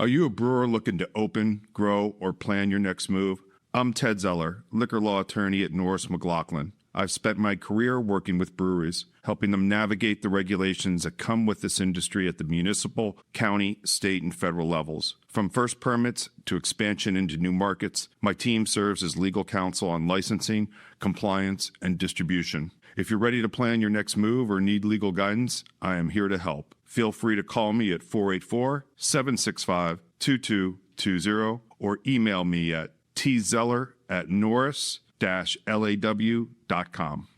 Are you a brewer looking to open, grow, or plan your next move? I'm Ted Zeller, liquor law attorney at Norris McLaughlin. I've spent my career working with breweries, helping them navigate the regulations that come with this industry at the municipal, county, state, and federal levels. From first permits to expansion into new markets, my team serves as legal counsel on licensing, compliance, and distribution. If you're ready to plan your next move or need legal guidance, I am here to help. Feel free to call me at 484-765-2220 or email me at tzeller@norris-law.com.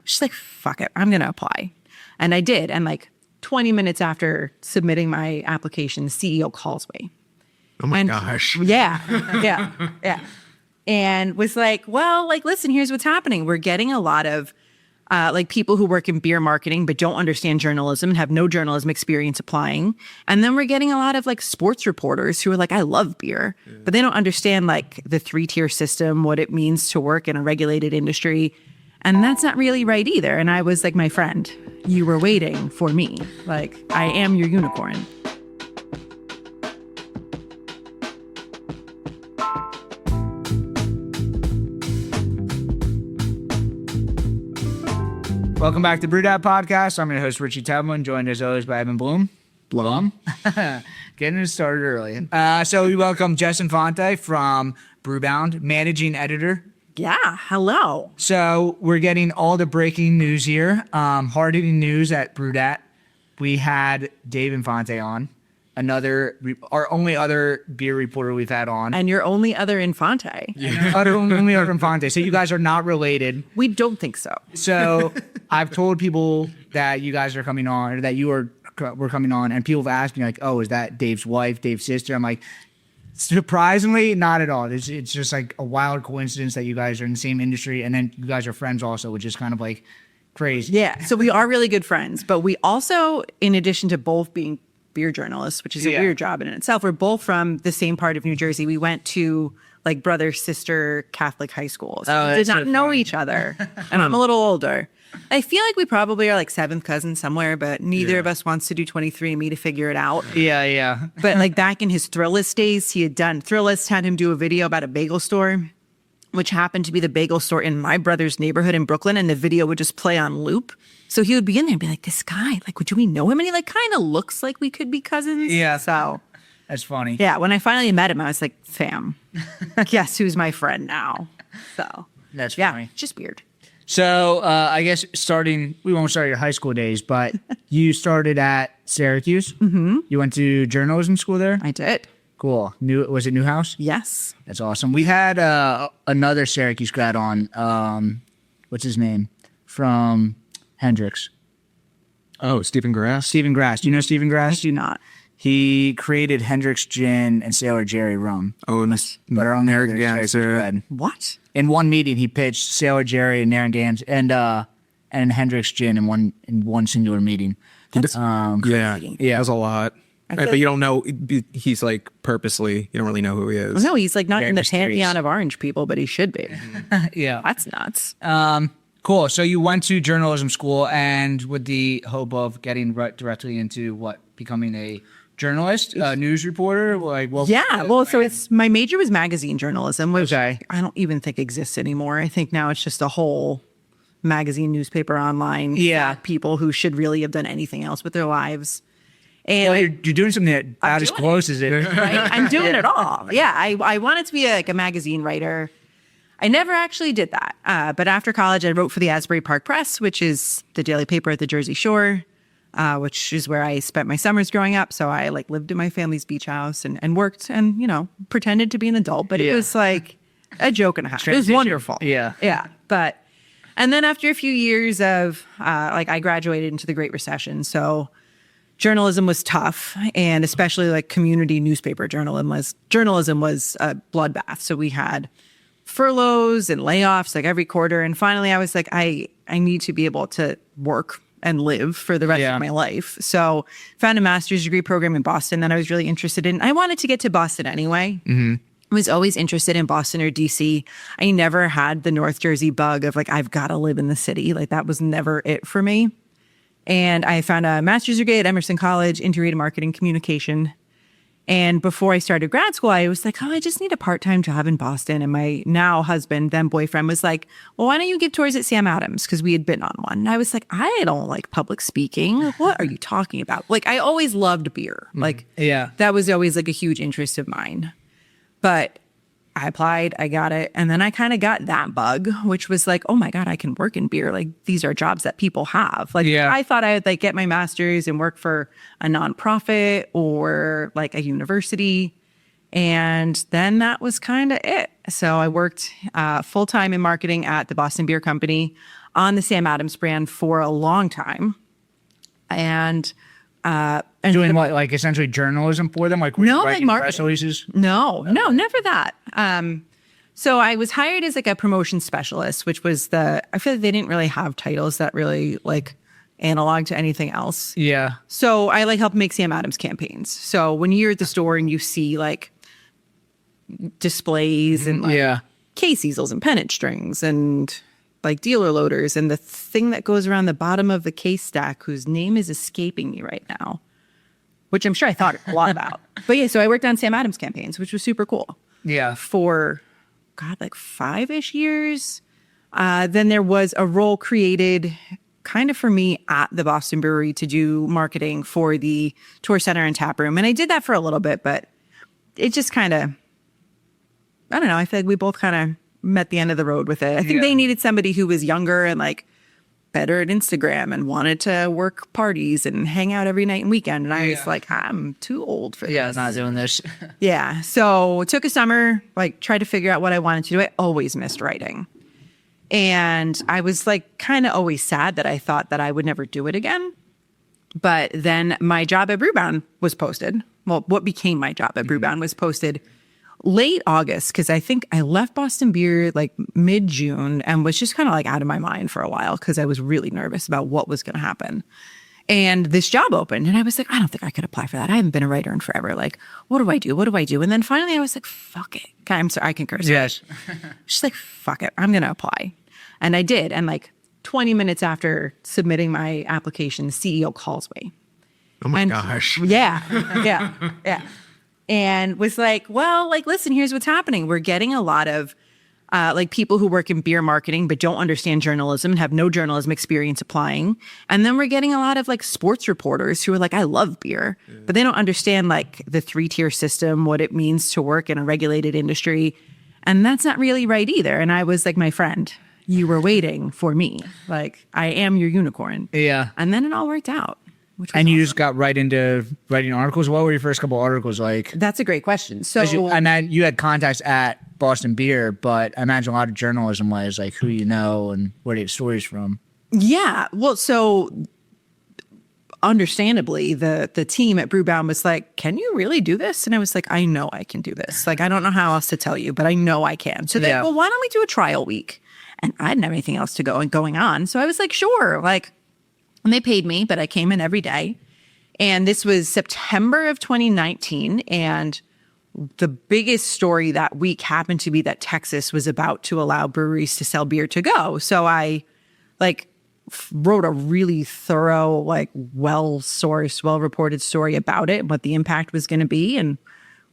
She's like, fuck it, I'm going to apply. And I did. And like 20 minutes after submitting my application, the CEO calls me. Oh my gosh. Yeah. And was like, well, like, listen, here's what's happening. We're getting a lot of like people who work in beer marketing but don't understand journalism and have no journalism experience applying. And then we're getting a lot of like sports reporters who are like, I love beer, but they don't understand like the 3-tier system, what it means to work in a regulated industry. And that's not really right either. And I was like, my friend, you were waiting for me. Like, I am your unicorn. Welcome back to BrewBound Podcast. I'm your host, Richie Tevlin, joined as always by Evan Blum. Blum. Getting it started early. So we welcome Jess Infante from BrewBound, managing editor. Yeah, hello. So we're getting all the breaking news here. Hard-hitting news at BrewDat. We had Dave Infante on, our only other beer reporter we've had on. And your only other Infante. Yeah. Only other Infante. So you guys are not related. We don't think so. So I've told people that you guys are coming on, or that we're coming on, and people have asked me like, oh, is that Dave's wife, Dave's sister? I'm like, surprisingly, not at all. It's just like a wild coincidence that you guys are in the same industry, and then you guys are friends also, which is kind of like crazy. Yeah, so we are really good friends, but we also, in addition to both being beer journalists, which is a weird job in itself, we're both from the same part of New Jersey. We went to like brother-sister Catholic high schools. We did not know each other, and I'm a little older. I feel like we probably are like 7th cousins somewhere, but neither of us wants to do 23andMe to figure it out. Yeah. But like back in his Thrillist days, he had done, Thrillist had him do a video about a bagel store, which happened to be the bagel store in my brother's neighborhood in Brooklyn, and the video would just play on loop. So he would be in there and be like, this guy, like, do we know him? And he like kind of looks like we could be cousins. Yeah. So that's funny. Yeah. When I finally met him, I was like, fam, guess who's my friend now? So that's funny. Yeah, just weird. So I guess we won't start your high school days, but you started at Syracuse. Mm-hmm. You went to journalism school there? I did. Cool. Was it Newhouse? Yes. That's awesome. We had another Syracuse grad on, what's his name? From Hendrix. Oh, Stephen Grass? Stephen Grass. Do you know Stephen Grass? I do not. He created Hendrix Gin and Sailor Jerry Rum. Oh, but our own Narragansett. What? In one meeting, he pitched Sailor Jerry and Narragansett and Hendrix Gin in one singular meeting. That's yeah, that's a lot. Right, but you don't know, he's like purposely, you don't really know who he is. No, he's like not Very in the mysterious. pantheon of orange people, but he should be. Yeah. That's nuts. Cool. So you went to journalism school, and with the hope of getting directly into becoming a journalist, news reporter? So it's my major was magazine journalism, which Okay. I don't even think exists anymore. I think now it's just a whole magazine, newspaper, online. Yeah. People who should really have done anything else with their lives. Well, And you're doing something that about as doing close as it. right? I'm doing it all. Yeah, I wanted to be like a magazine writer. I never actually did that. But after college, I wrote for the Asbury Park Press, which is the daily paper at the Jersey Shore, which is where I spent my summers growing up. So I like lived in my family's beach house and worked and, pretended to be an adult. But it was like a joke and a half. It was wonderful. Yeah. Yeah. And then after a few years of, I graduated into the Great Recession. So journalism was tough, and especially like community newspaper journalism was a bloodbath. So we had furloughs and layoffs like every quarter. And finally I was like, I need to be able to work and live for the rest of my life. So found a master's degree program in Boston that I was really interested in. I wanted to get to Boston anyway. Mm-hmm. I was always interested in Boston or DC. I never had the North Jersey bug of like, I've got to live in the city. Like that was never it for me. And I found a master's degree at Emerson College, integrated marketing communication. And before I started grad school, I was like, oh, I just need a part-time job in Boston. And my now husband, then boyfriend, was like, well, why don't you give tours at Sam Adams? Because we had been on one. And I was like, I don't like public speaking. What are you talking about? Like, I always loved beer. Like, that was always like a huge interest of mine. But I applied, I got it. And then I kind of got that bug, which was like, oh my God, I can work in beer. Like, these are jobs that people have. Like, I thought I would like get my master's and work for a nonprofit or like a university. And then that was kind of it. So I worked full-time in marketing at the Boston Beer Company on the Sam Adams brand for a long time. And doing what, like essentially journalism for them? Like, no, writing like press releases? No, never that. So I was hired as like a promotion specialist, which was I feel like they didn't really have titles that really like analog to anything else. Yeah. So I like help make Sam Adams campaigns. So when you're at the store and you see like displays and like case easels and pennant strings and like dealer loaders and the thing that goes around the bottom of the case stack whose name is escaping me right now, which I'm sure I thought a lot about. But yeah, so I worked on Sam Adams campaigns, which was super cool. Yeah. For, God, like 5-ish years. Then there was a role created kind of for me at the Boston Brewery to do marketing for the tour center and tap room. And I did that for a little bit, but it just kind of, I don't know, I feel like we both kind of met the end of the road with it. I think they needed somebody who was younger and like better at Instagram and wanted to work parties and hang out every night and weekend. And I was like, I'm too old for this. Yeah, not doing this. Yeah. So took a summer, like tried to figure out what I wanted to do. I always missed writing. And I was like kind of always sad that I thought that I would never do it again. But then my job at BrewBound was posted. Well, what became my job at BrewBound was posted late August, because I think I left Boston Beer like mid-June and was just kind of like out of my mind for a while because I was really nervous about what was going to happen. And this job opened and I was like, I don't think I could apply for that. I haven't been a writer in forever. Like, what do I do? What do I do? And then finally I was like, fuck it. Okay, I'm sorry, I can curse. Yes. Just like, fuck it. I'm going to apply. And I did. And like 20 minutes after submitting my application, the CEO calls me. Oh my gosh. Yeah. And was like, well, like, listen, here's what's happening. We're getting a lot of like people who work in beer marketing but don't understand journalism and have no journalism experience applying. And then we're getting a lot of like sports reporters who are like, I love beer, but they don't understand like the 3-tier system, what it means to work in a regulated industry. And that's not really right either. And I was like, my friend, you were waiting for me. Like, I am your unicorn. Yeah. And then it all worked out. And you just got right into writing articles. What were your first couple articles like? That's a great question. So you had contacts at Boston Beer, but I imagine a lot of journalism was like who you know and where do you get stories from. Yeah. Well, so understandably, the team at BrewBound was like, can you really do this? And I was like, I know I can do this. Like, I don't know how else to tell you, but I know I can. So they, well, why don't we do a trial week? And I didn't have anything else to going on. So I was like, sure. Like, and they paid me, but I came in every day. And this was September of 2019. And the biggest story that week happened to be that Texas was about to allow breweries to sell beer to go. So I like wrote a really thorough, like well-sourced, well-reported story about it and what the impact was going to be. And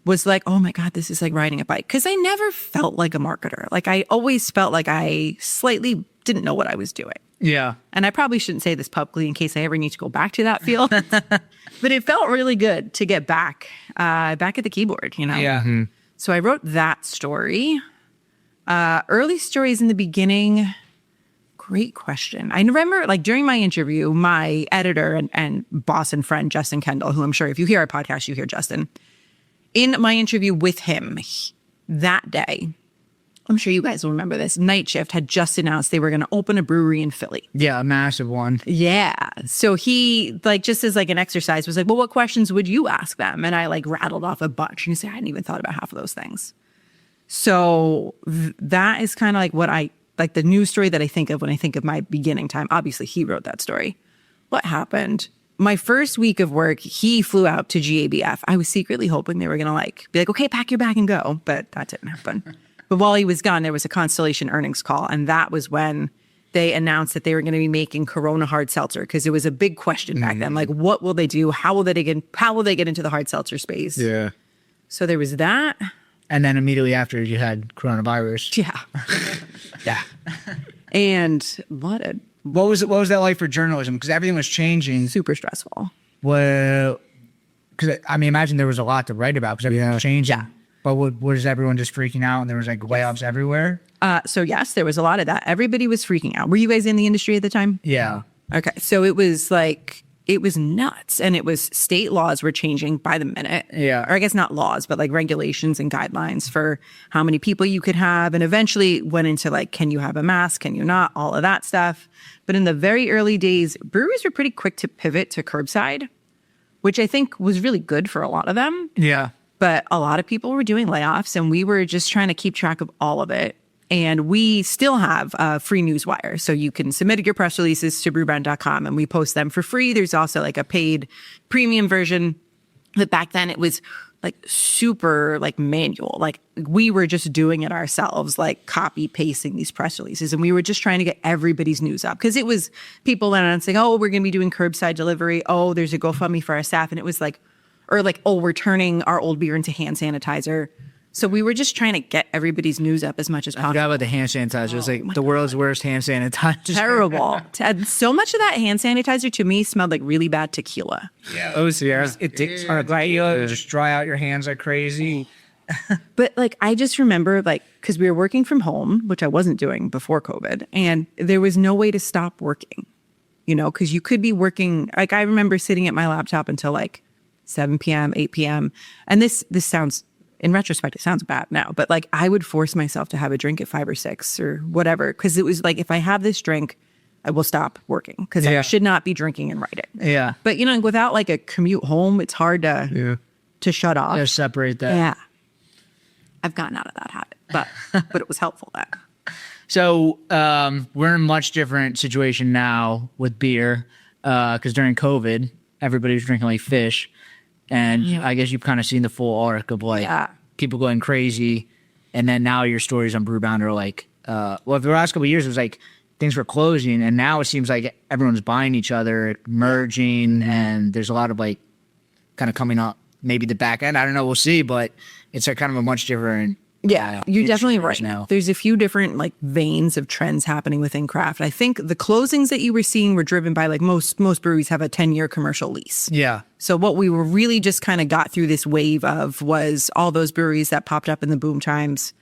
was like, oh my God, this is like riding a bike. Because I never felt like a marketer. Like I always felt like I slightly didn't know what I was doing. Yeah. And I probably shouldn't say this publicly in case I ever need to go back to that field. But it felt really good to get back at the keyboard, you know? Yeah. Mm-hmm. So I wrote that story. Early stories in the beginning. Great question. I remember like during my interview, my editor and boss and friend, Justin Kendall, who I'm sure if you hear our podcast, you hear Justin. In my interview with him that day, I'm sure you guys will remember this, Night Shift had just announced they were going to open a brewery in Philly. Yeah, a massive one. Yeah. So he, like, just as like an exercise was like, well, what questions would you ask them? And I like rattled off a bunch. And he said, I hadn't even thought about half of those things. So that is kind of like what like the news story that I think of when I think of my beginning time. Obviously, he wrote that story. What happened? My first week of work, he flew out to GABF. I was secretly hoping they were going to like be like, okay, pack your bag and go. But that didn't happen. But while he was gone, there was a Constellation earnings call. And that was when they announced that they were going to be making Corona hard seltzer because it was a big question back then. Like, what will they do? How will they get into the hard seltzer space? Yeah. So there was that. And then immediately after you had coronavirus. Yeah. Yeah. And what What was that like for journalism? Because everything was changing. super stressful. Well, because I mean, imagine there was a lot to write about because everything was changing. Yeah. But was everyone just freaking out and there was like layoffs everywhere? So yes, there was a lot of that. Everybody was freaking out. Were you guys in the industry at the time? Yeah. Okay. So it was nuts. And it was state laws were changing by the minute. Yeah. Or I guess not laws, but like regulations and guidelines for how many people you could have. And eventually went into like, can you have a mask? Can you not? All of that stuff. But in the very early days, breweries were pretty quick to pivot to curbside, which I think was really good for a lot of them. Yeah. But a lot of people were doing layoffs and we were just trying to keep track of all of it. And we still have a free newswire. So you can submit your press releases to brewbound.com and we post them for free. There's also like a paid premium version. But back then it was like super like manual. Like we were just doing it ourselves, like copy pasting these press releases. And we were just trying to get everybody's news up because it was people then saying, oh, we're going to be doing curbside delivery. Oh, there's a GoFundMe for our staff. And it was like, or like, oh, we're turning our old beer into hand sanitizer. So we were just trying to get everybody's news up as much as I possible. forgot about the hand sanitizer. It's like the world's worst hand sanitizer. Terrible. So much of that hand sanitizer to me smelled like really bad tequila. Yeah. Oh, so yeah. It takes on a gladiator, just dry out your hands like crazy. But like, I just remember like, because we were working from home, which I wasn't doing before COVID, and there was no way to stop working, because you could be working. Like I remember sitting at my laptop until like 7 p.m., 8 p.m. And this sounds, in retrospect, it sounds bad now, but like I would force myself to have a drink at 5 or 6 or whatever. Cause it was like, if I have this drink, I will stop working because I should not be drinking and writing. Yeah. But without like a commute home, it's hard to shut off. Just separate that. Yeah. I've gotten out of that habit, but it was helpful then. So we're in a much different situation now with beer because during COVID, everybody was drinking like fish. And I guess you've kind of seen the full arc of like people going crazy. And then now your stories on BrewBound are like, well, for the last couple of years, it was like things were closing. And now it seems like everyone's buying each other, merging. And there's a lot of like kind of coming up, maybe the back end. I don't know. We'll see. But it's like kind of a much different. Yeah, you're definitely right. Now there's a few different like veins of trends happening within craft. I think the closings that you were seeing were driven by like most breweries have a 10-year commercial lease. Yeah. So what we were really just kind of got through this wave of was all those breweries that popped up in the boom times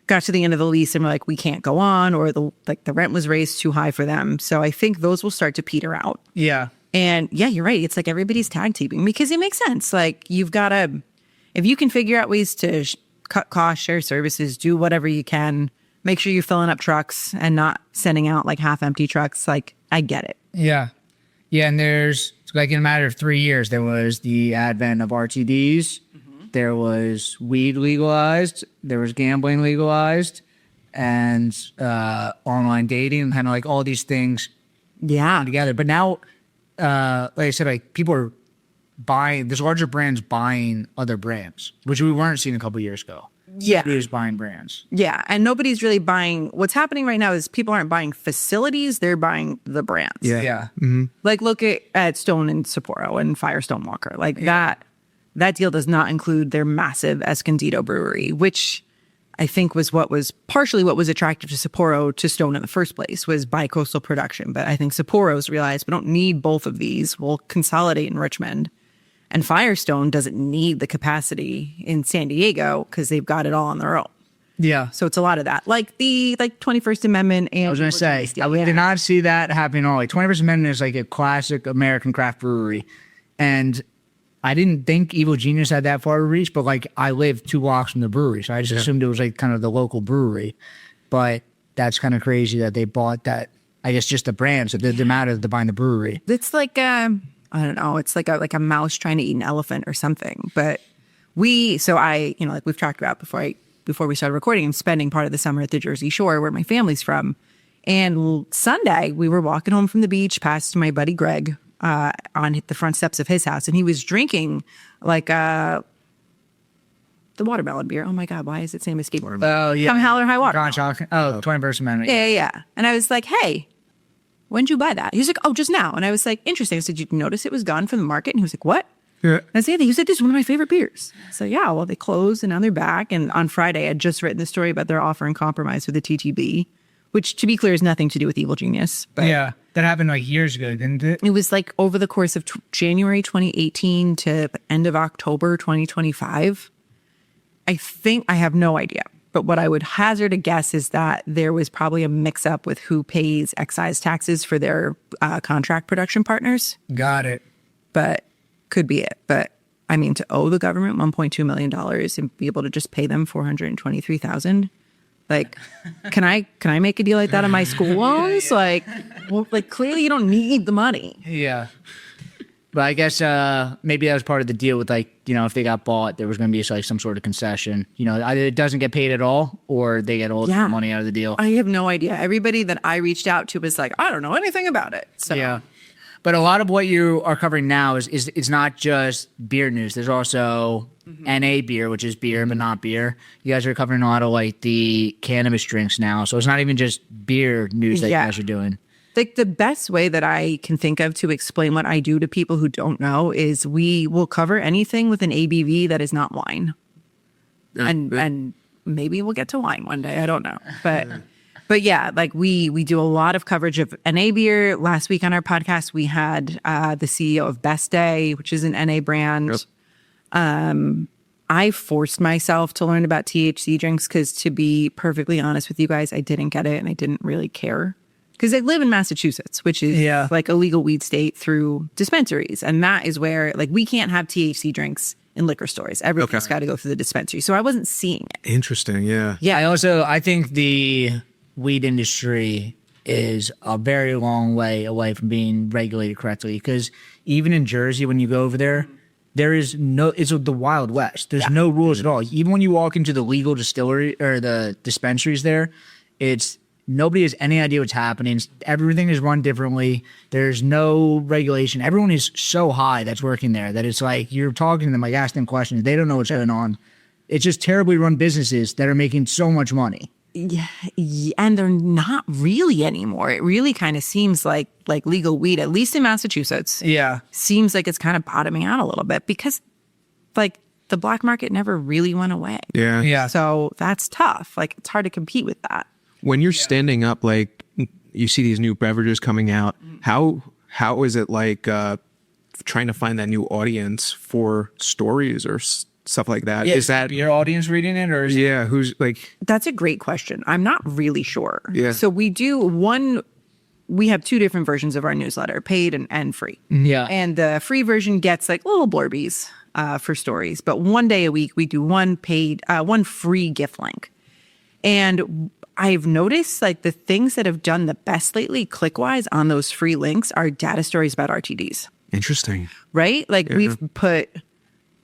got to the end of the lease and were like, we can't go on, or the rent was raised too high for them. So I think those will start to peter out. Yeah. And yeah, you're right. It's like everybody's tag teaming because it makes sense. Like you've got to, if you can figure out ways to cut costs, share services, do whatever you can, make sure you're filling up trucks and not sending out like half empty trucks. Like I get it. Yeah. Yeah. And there's like in a matter of 3 years, there was the advent of RTDs. There was weed legalized. There was gambling legalized and online dating, kind of like all these things together. But now, like I said, like people are buying, there's larger brands buying other brands, which we weren't seeing a couple of years ago. Yeah. Everybody was buying brands. Yeah. And nobody's really buying. What's happening right now is people aren't buying facilities, they're buying the brands. Yeah. Mm-hmm. Like look at Stone and Sapporo and Firestone Walker. Like that deal does not include their massive Escondido brewery, which I think was partially what was attractive to Sapporo to Stone in the first place, was bi-coastal production. But I think Sapporo's realized we don't need both of these. We'll consolidate in Richmond. And Firestone doesn't need the capacity in San Diego because they've got it all on their own. Yeah. So it's a lot of that. Like the 21st Amendment. And I was going to say, I did not see that happening at all. Like 21st Amendment is like a classic American craft brewery. And I didn't think Evil Genius had that far to reach, but like I live 2 blocks from the brewery. So I just assumed it was like kind of the local brewery. But that's kind of crazy that they bought that, I guess just the brand. So it didn't matter to buying the brewery. It's like, I don't know. It's like a mouse trying to eat an elephant or something. But like we've talked about before we started recording, I'm spending part of the summer at the Jersey Shore where my family's from. And Sunday we were walking home from the beach past my buddy Greg on the front steps of his house. And he was drinking like the watermelon beer. Oh my God, why is its name escaping? Oh, yeah. Come Hell or High Water. 21st Amendment. Yeah. And I was like, hey, When'd you buy that? He was like, oh, just now. And I was like, interesting. I said, did you notice it was gone from the market? And he was like, what? Yeah. And I said, he said, this is one of my favorite beers. So yeah, well, they closed and now they're back. And on Friday, I had just written the story about their offer and compromise with the TTB, which to be clear is nothing to do with Evil Genius. But Yeah, that happened like years ago, didn't it? it was like over the course of January 2018 to the end of October 2025. I think, I have no idea. But what I would hazard a guess is that there was probably a mix up with who pays excise taxes for their contract production partners. Got it. But could be it. But I mean, to owe the government $1.2 million and be able to just pay them $423,000. Like, can I make a deal like that on my school loans? Like, well, like clearly you don't need the money. Yeah. But I guess maybe that was part of the deal with, like, you know, if they got bought, there was going to be like some sort of concession. You know, either it doesn't get paid at all or they get all the money out of the deal. I have no idea. Everybody that I reached out to was like, I don't know anything about it. So Yeah. But a lot of what you are covering now is not just beer news. There's also NA beer, which is beer but not beer. You guys are covering a lot of like the cannabis drinks now. So it's not even just beer news that you guys are doing. Like the best way that I can think of to explain what I do to people who don't know is we will cover anything with an ABV that is not wine. And maybe we'll get to wine one day. I don't know. But yeah, like we do a lot of coverage of NA beer. Last week on our podcast, we had the CEO of Best Day, which is an NA brand. Yep. I forced myself to learn about THC drinks because, to be perfectly honest with you guys, I didn't get it and I didn't really care. Because I live in Massachusetts, which is like a legal weed state through dispensaries. And that is where, like, we can't have THC drinks in liquor stores. Everything's got to go through the dispensary. So I wasn't seeing it. Interesting. Yeah. Yeah. I think the weed industry is a very long way away from being regulated correctly. Because even in Jersey, when you go over there, it's the Wild West. There's no rules at all. Even when you walk into the legal distillery or the dispensaries there, nobody has any idea what's happening. Everything is run differently. There's no regulation. Everyone is so high that's working there that it's like you're talking to them, like asking them questions. They don't know what's going on. It's just terribly run businesses that are making so much money. Yeah, and they're not really anymore. It really kind of seems like legal weed, at least in Massachusetts. Yeah. Seems like it's kind of bottoming out a little bit because like the black market never really went away. Yeah. Yeah. So that's tough. Like it's hard to compete with that. When you're standing up, like you see these new beverages coming out, how is it like trying to find that new audience for stories or stuff like that? Yeah, is that your audience reading it, or who's like? That's a great question. I'm not really sure. Yeah. So we have two different versions of our newsletter, paid and free. Yeah. And the free version gets like little blurbies for stories, but one day a week we do one free gift link. And I've noticed like the things that have done the best lately, click-wise, on those free links are data stories about RTDs. Interesting. Right? Like we've put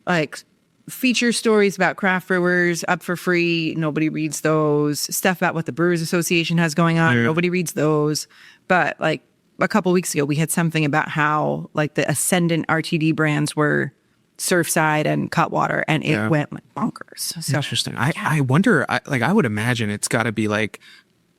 like feature stories about craft brewers up for free. Nobody reads those. Stuff about what the Brewers Association has going on. Yeah. Nobody reads those. But like a couple weeks ago, we had something about how like the ascendant RTD brands were Surfside and Cutwater, and it went like bonkers. So interesting. I wonder, I would imagine it's got to be like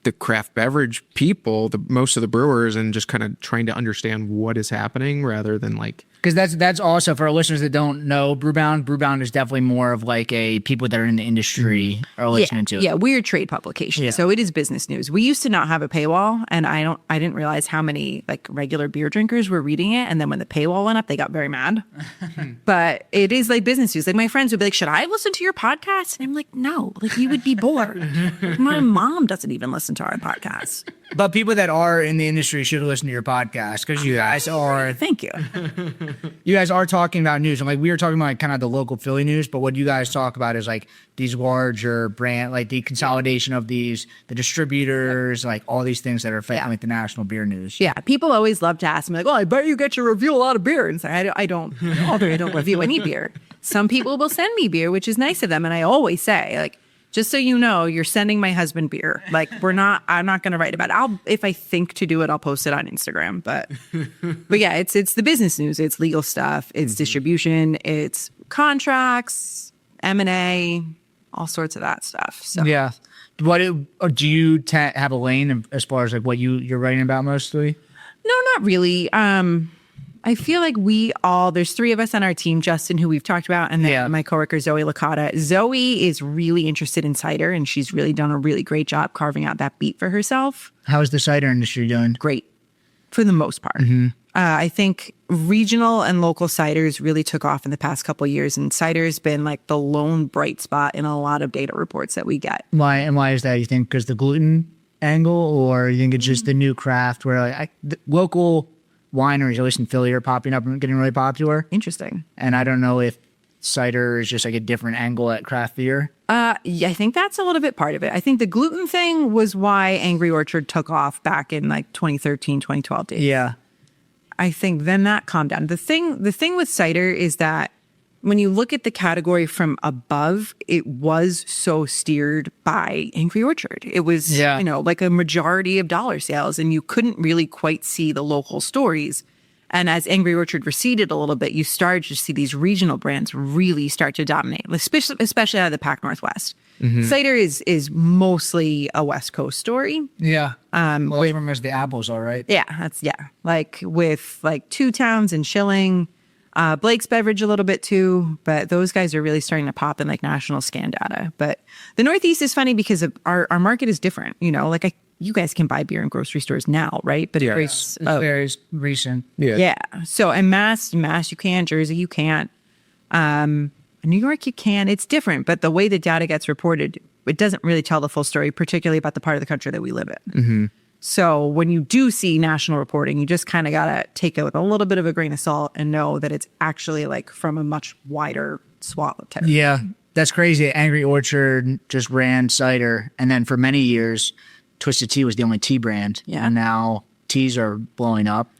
the craft beverage people, most of the brewers, and just kind of trying to understand what is happening rather than like. Because that's also, for our listeners that don't know, BrewBound is definitely more of like a people that are in the industry are listening to it. Yeah, we're a trade publication, so it is business news. We used to not have a paywall, and I didn't realize how many like regular beer drinkers were reading it. And then when the paywall went up, they got very mad. But it is like business news. Like my friends would be like, "Should I listen to your podcast?" And I'm like, "No, like you would be bored." My mom doesn't even listen to our podcast. But people that are in the industry should listen to your podcast because you guys are. Thank you. You guys are talking about news. And like we were talking about like, kind of the local Philly news, but what you guys talk about is like these larger brand, like the consolidation of the distributors, like all these things that are affecting like the national beer news. Yeah, people always love to ask me like, "Oh, I bet you get to review a lot of beer." And so I don't review any beer. Some people will send me beer, which is nice of them, and I always say like, just so you know, you're sending my husband beer. Like I'm not going to write about it. If I think to do it, I'll post it on Instagram. But yeah, it's the business news. It's legal stuff. It's distribution. It's contracts, M&A, all sorts of that stuff. So Yeah. Do you have a lane as far as like what you're writing about mostly? No, not really. I feel like there's 3 of us on our team, Justin, who we've talked about, and then my coworker, Zoe Licata. Zoe is really interested in cider, and she's really done a really great job carving out that beat for herself. How's the cider industry doing? Great, for the most part. I think regional and local ciders really took off in the past couple of years, and cider's been like the lone bright spot in a lot of data reports that we get. Why is that? You think because the gluten angle, or you think it's just the new craft where the local wineries, at least in Philly, are popping up and getting really popular? Interesting. And I don't know if cider is just like a different angle at craft beer. Yeah, I think that's a little bit part of it. I think the gluten thing was why Angry Orchard took off back in like 2013, 2012 days. Yeah. I think then that calmed down. The thing with cider is that when you look at the category from above, it was so steered by Angry Orchard. It was, like a majority of dollar sales, and you couldn't really quite see the local stories. And as Angry Orchard receded a little bit, you started to see these regional brands really start to dominate, especially out of the Pac Northwest. Cider is mostly a West Coast story. Yeah. Well, even as the apples, all right. Yeah, like with like Two Towns and Schilling, Blake's Beverage a little bit too, but those guys are really starting to pop in like national scan data. But the Northeast is funny because our market is different. Like you guys can buy beer in grocery stores now, right? But it's very recent. Yeah. So in Mass you can, Jersey you can't. New York you can. It's different, but the way the data gets reported, it doesn't really tell the full story, particularly about the part of the country that we live in. So when you do see national reporting, you just kind of got to take it with a little bit of a grain of salt and know that it's actually like from a much wider swath of territory. Yeah, that's crazy. Angry Orchard just ran cider, and then for many years, Twisted Tea was the only tea brand. Yeah. And now teas are blowing up.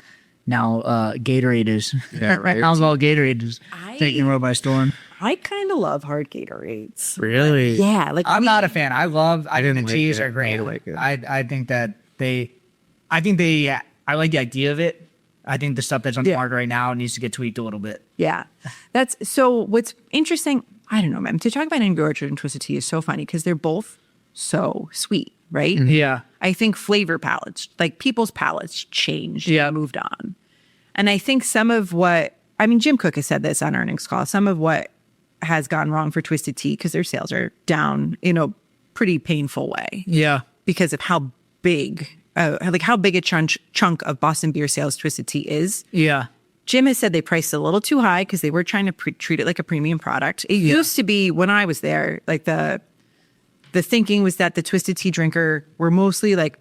Now Gatorade is. Yeah, right. Alcohol Gatorade is taking the world by storm. I kind of love hard Gatorades. Really? Yeah. Like I'm not a fan. I think the like teas it. are great. I like it. I think that I like the idea of it. I think the stuff that's on the market right now needs to get tweaked a little bit. Yeah. So what's interesting, I don't know, man, to talk about Angry Orchard and Twisted Tea is so funny because they're both so sweet, right? Yeah. I think flavor palettes, like people's palates changed and moved on. And I think Jim Cook has said this on earnings call, some of what has gone wrong for Twisted Tea because their sales are down in a pretty painful way. Yeah. Because of how big a chunk of Boston beer sales Twisted Tea is. Yeah. Jim has said they priced it a little too high because they were trying to treat it like a premium product. It used to be, when I was there, like the thinking was that the Twisted Tea drinker were mostly like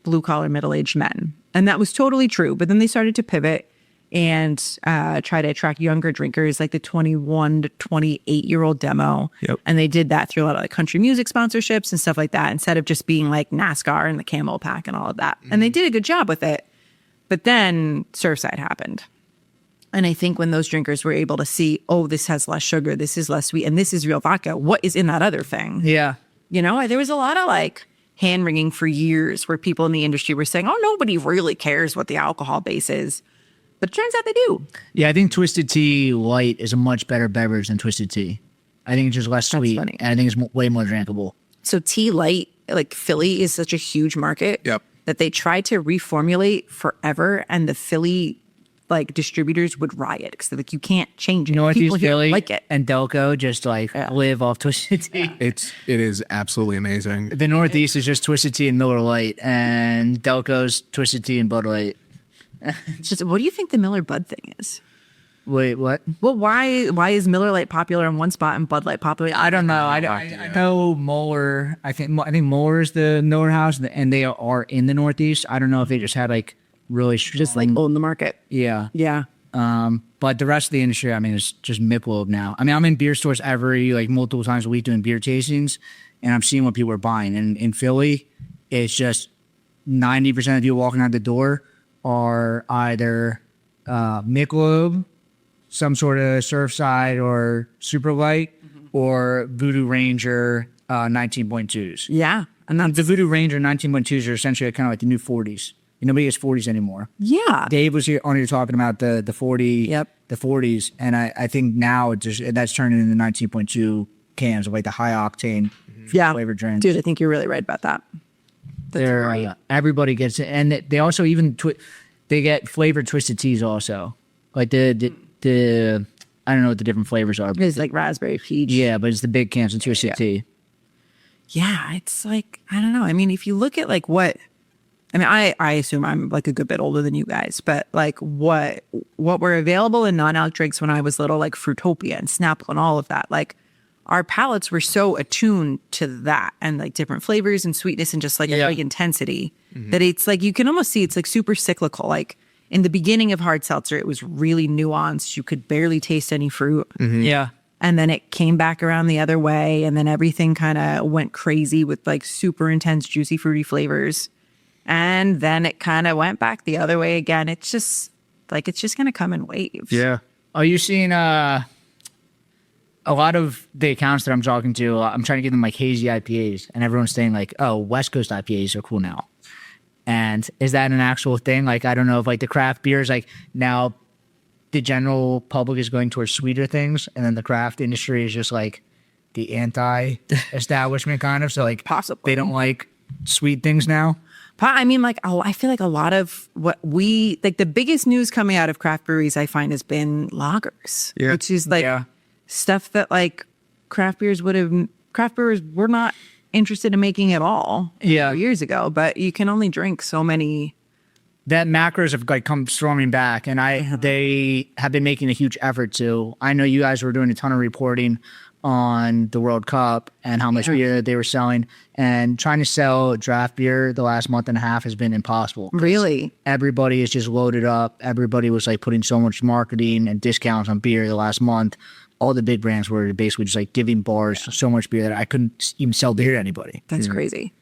blue collar middle-aged men. And that was totally true. But then they started to pivot and try to attract younger drinkers, like the 21 to 28-year-old demo. Yep. And they did that through a lot of like country music sponsorships and stuff like that, instead of just being like NASCAR and the Camel Pack and all of that. And they did a good job with it. But then Surfside happened. And I think when those drinkers were able to see, oh, this has less sugar, this is less sweet, and this is real vodka, what is in that other thing? Yeah. There was a lot of like hand wringing for years where people in the industry were saying, oh, nobody really cares what the alcohol base is. But it turns out they do. Yeah, I think Twisted Tea Light is a much better beverage than Twisted Tea. I think it's just less sweet. Funny. And I think it's way more drinkable. So Tea Light, like Philly is such a huge market that they tried to reformulate forever, and the Philly like distributors would riot because they're like, you can't change it. Northeast Philly like it. and Delco just live off Twisted Tea. It is absolutely amazing. The Northeast is just Twisted Tea and Miller Lite, and Delco's Twisted Tea and Bud Light. Just, what do you think the Miller Bud thing is? Wait, what? Well, why is Miller Lite popular in one spot and Bud Light popular? I don't know. I know Moeller. I think Moeller is the Newhouse, and they are in the Northeast. I don't know if they just had like really strong, Just like own the market. Yeah. Yeah. But the rest of the industry, I mean, it's just Michelob now. I mean, I'm in beer stores multiple times a week doing beer tastings, and I'm seeing what people are buying. And in Philly, it's just 90% of people walking out the door are either Michelob, some sort of Surfside or Super Light, or Voodoo Ranger 19.2s. Yeah. And that's, The Voodoo Ranger 19.2s are essentially kind of like the new 40s. Nobody gets 40s anymore. yeah. Dave was here talking about the 40, Yep. the 40s, and I think now that's turning into 19.2 cans of like the high octane Yeah. flavored drinks. Dude, I think you're really right about that. They're great. everybody gets it, and they also even they get flavored twisted teas also, like the I don't know what the different flavors are. It's like raspberry peach. Yeah, but it's the big cans of twisted tea. Yeah, it's like, I don't know. I mean, if you look at like what, I mean, I assume I'm like a good bit older than you guys, but like what were available in non-alc drinks when I was little, like Fruitopia and Snapple and all of that, like our palates were so attuned to that and like different flavors and sweetness and just like a big intensity that it's like, you can almost see it's like super cyclical. Like in the beginning of hard seltzer, it was really nuanced. You could barely taste any fruit. Yeah. And then it came back around the other way. And then everything kind of went crazy with like super intense, juicy, fruity flavors. And then it kind of went back the other way again. It's just like, it's just going to come in waves. Yeah. Are you seeing a lot of the accounts that I'm talking to, I'm trying to give them like hazy IPAs, and everyone's saying like, oh, West Coast IPAs are cool now. And is that an actual thing? Like, I don't know if like the craft beers, like now the general public is going towards sweeter things, and then the craft industry is just like the anti-establishment kind of. So like Possibly. they don't like sweet things now. I mean, like, I feel like a lot of what we, like the biggest news coming out of craft breweries, I find, has been lagers, Yeah. which is like stuff that like craft brewers were not interested in making at all years ago, but you can only drink so many. That macros have like come storming back, and they have been making a huge effort to. I know you guys were doing a ton of reporting on the World Cup and how much beer they were selling, and trying to sell draft beer the last month and a half has been impossible. Really? Everybody is just loaded up. Everybody was like putting so much marketing and discounts on beer the last month. All the big brands were basically just like giving bars so much beer that I couldn't even sell beer to anybody. That's crazy.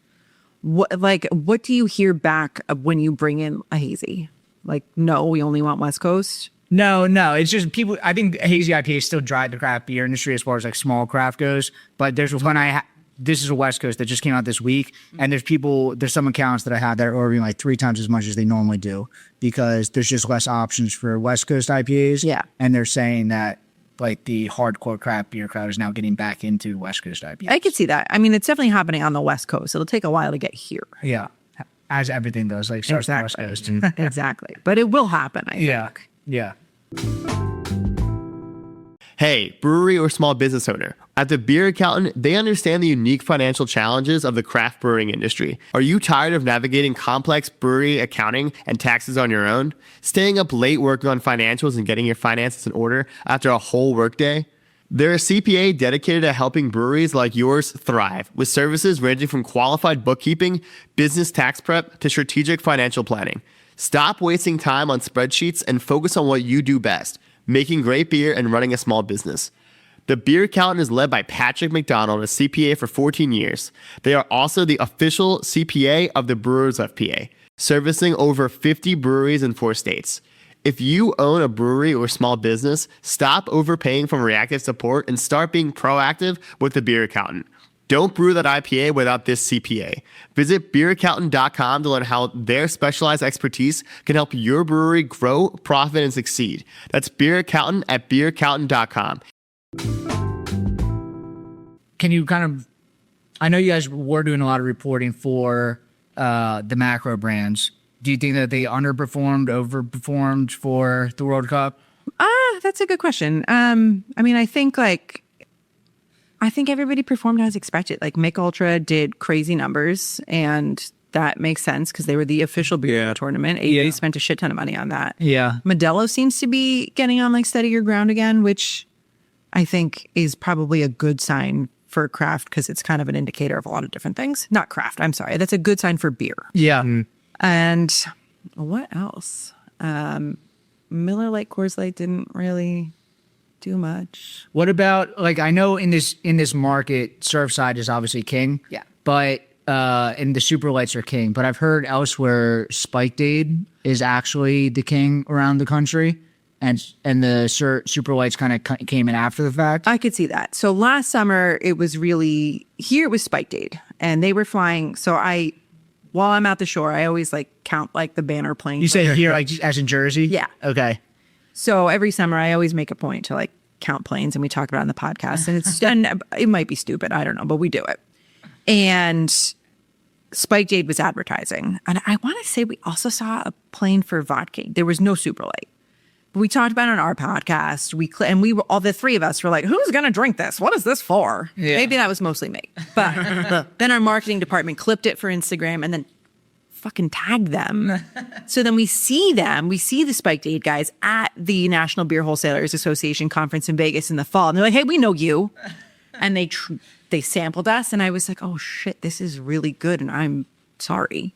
What do you hear back of when you bring in a hazy? Like, no, we only want West Coast. No, it's just people. I think hazy IPAs still drive the craft beer industry as far as like small craft goes. But there's one this is a West Coast that just came out this week, and there's some accounts that I have that are ordering like 3 times as much as they normally do because there's just less options for West Coast IPAs. Yeah, and they're saying that like the hardcore craft beer crowd is now getting back into West Coast IPAs. I could see that. I mean, it's definitely happening on the West Coast. It'll take a while to get here. Yeah, as everything does, like starts on the West Coast. Exactly, but it will happen. I think. Yeah. Hey, brewery or small business owner. At the Beer Accountant, they understand the unique financial challenges of the craft brewing industry. Are you tired of navigating complex brewery accounting and taxes on your own? Staying up late working on financials and getting your finances in order after a whole workday? They're a CPA dedicated to helping breweries like yours thrive, with services ranging from qualified bookkeeping, business tax prep, to strategic financial planning. Stop wasting time on spreadsheets and focus on what you do best: making great beer and running a small business. The Beer Accountant is led by Patrick McDonald, a CPA for 14 years. They are also the official CPA of the Brewers of PA, servicing over 50 breweries in 4 states. If you own a brewery or small business, stop overpaying for reactive support and start being proactive with the Beer Accountant. Don't brew that IPA without this CPA. Visit beeraccountant.com to learn how their specialized expertise can help your brewery grow, profit, and succeed. That's Beer Accountant at beeraccountant.com. Can you kind of, I know you guys were doing a lot of reporting for the macro brands. Do you think that they underperformed, overperformed for the World Cup? That's a good question. I mean, I think everybody performed as expected. Like Mick Ultra did crazy numbers, and that makes sense because they were the official beer tournament. AJ spent a shit ton of money on that. Yeah. Modelo seems to be getting on like steadier ground again, which I think is probably a good sign for craft because it's kind of an indicator of a lot of different things. Not craft, I'm sorry. That's a good sign for beer. Yeah. And what else? Miller Lite, Coors Light didn't really do much. What about, like, I know in this market, Surfside is obviously king. Yeah. But and the super lights are king. But I've heard elsewhere Spiked Aid is actually the king around the country, and the super lights kind of came in after the fact. I could see that. So last summer it was really here. It was Spiked Aid, and they were flying. So while I'm at the shore, I always like count like the banner planes. You say here, like as in Jersey? Yeah. Okay. So every summer I always make a point to like count planes, and we talk about it on the podcast, and it might be stupid, I don't know, but we do it. And Spike Jade was advertising. And I want to say we also saw a plane for vodka. There was no Super Light. But we talked about it on our podcast. We were all the three of us were like, who's going to drink this? What is this for? Yeah. Maybe that was mostly me. But then our marketing department clipped it for Instagram and then fucking tagged them. So then we see the Spike Jade guys at the National Beer Wholesalers Association conference in Vegas in the fall. And they're like, hey, we know you. And they sampled us. And I was like, oh shit, this is really good. And I'm sorry.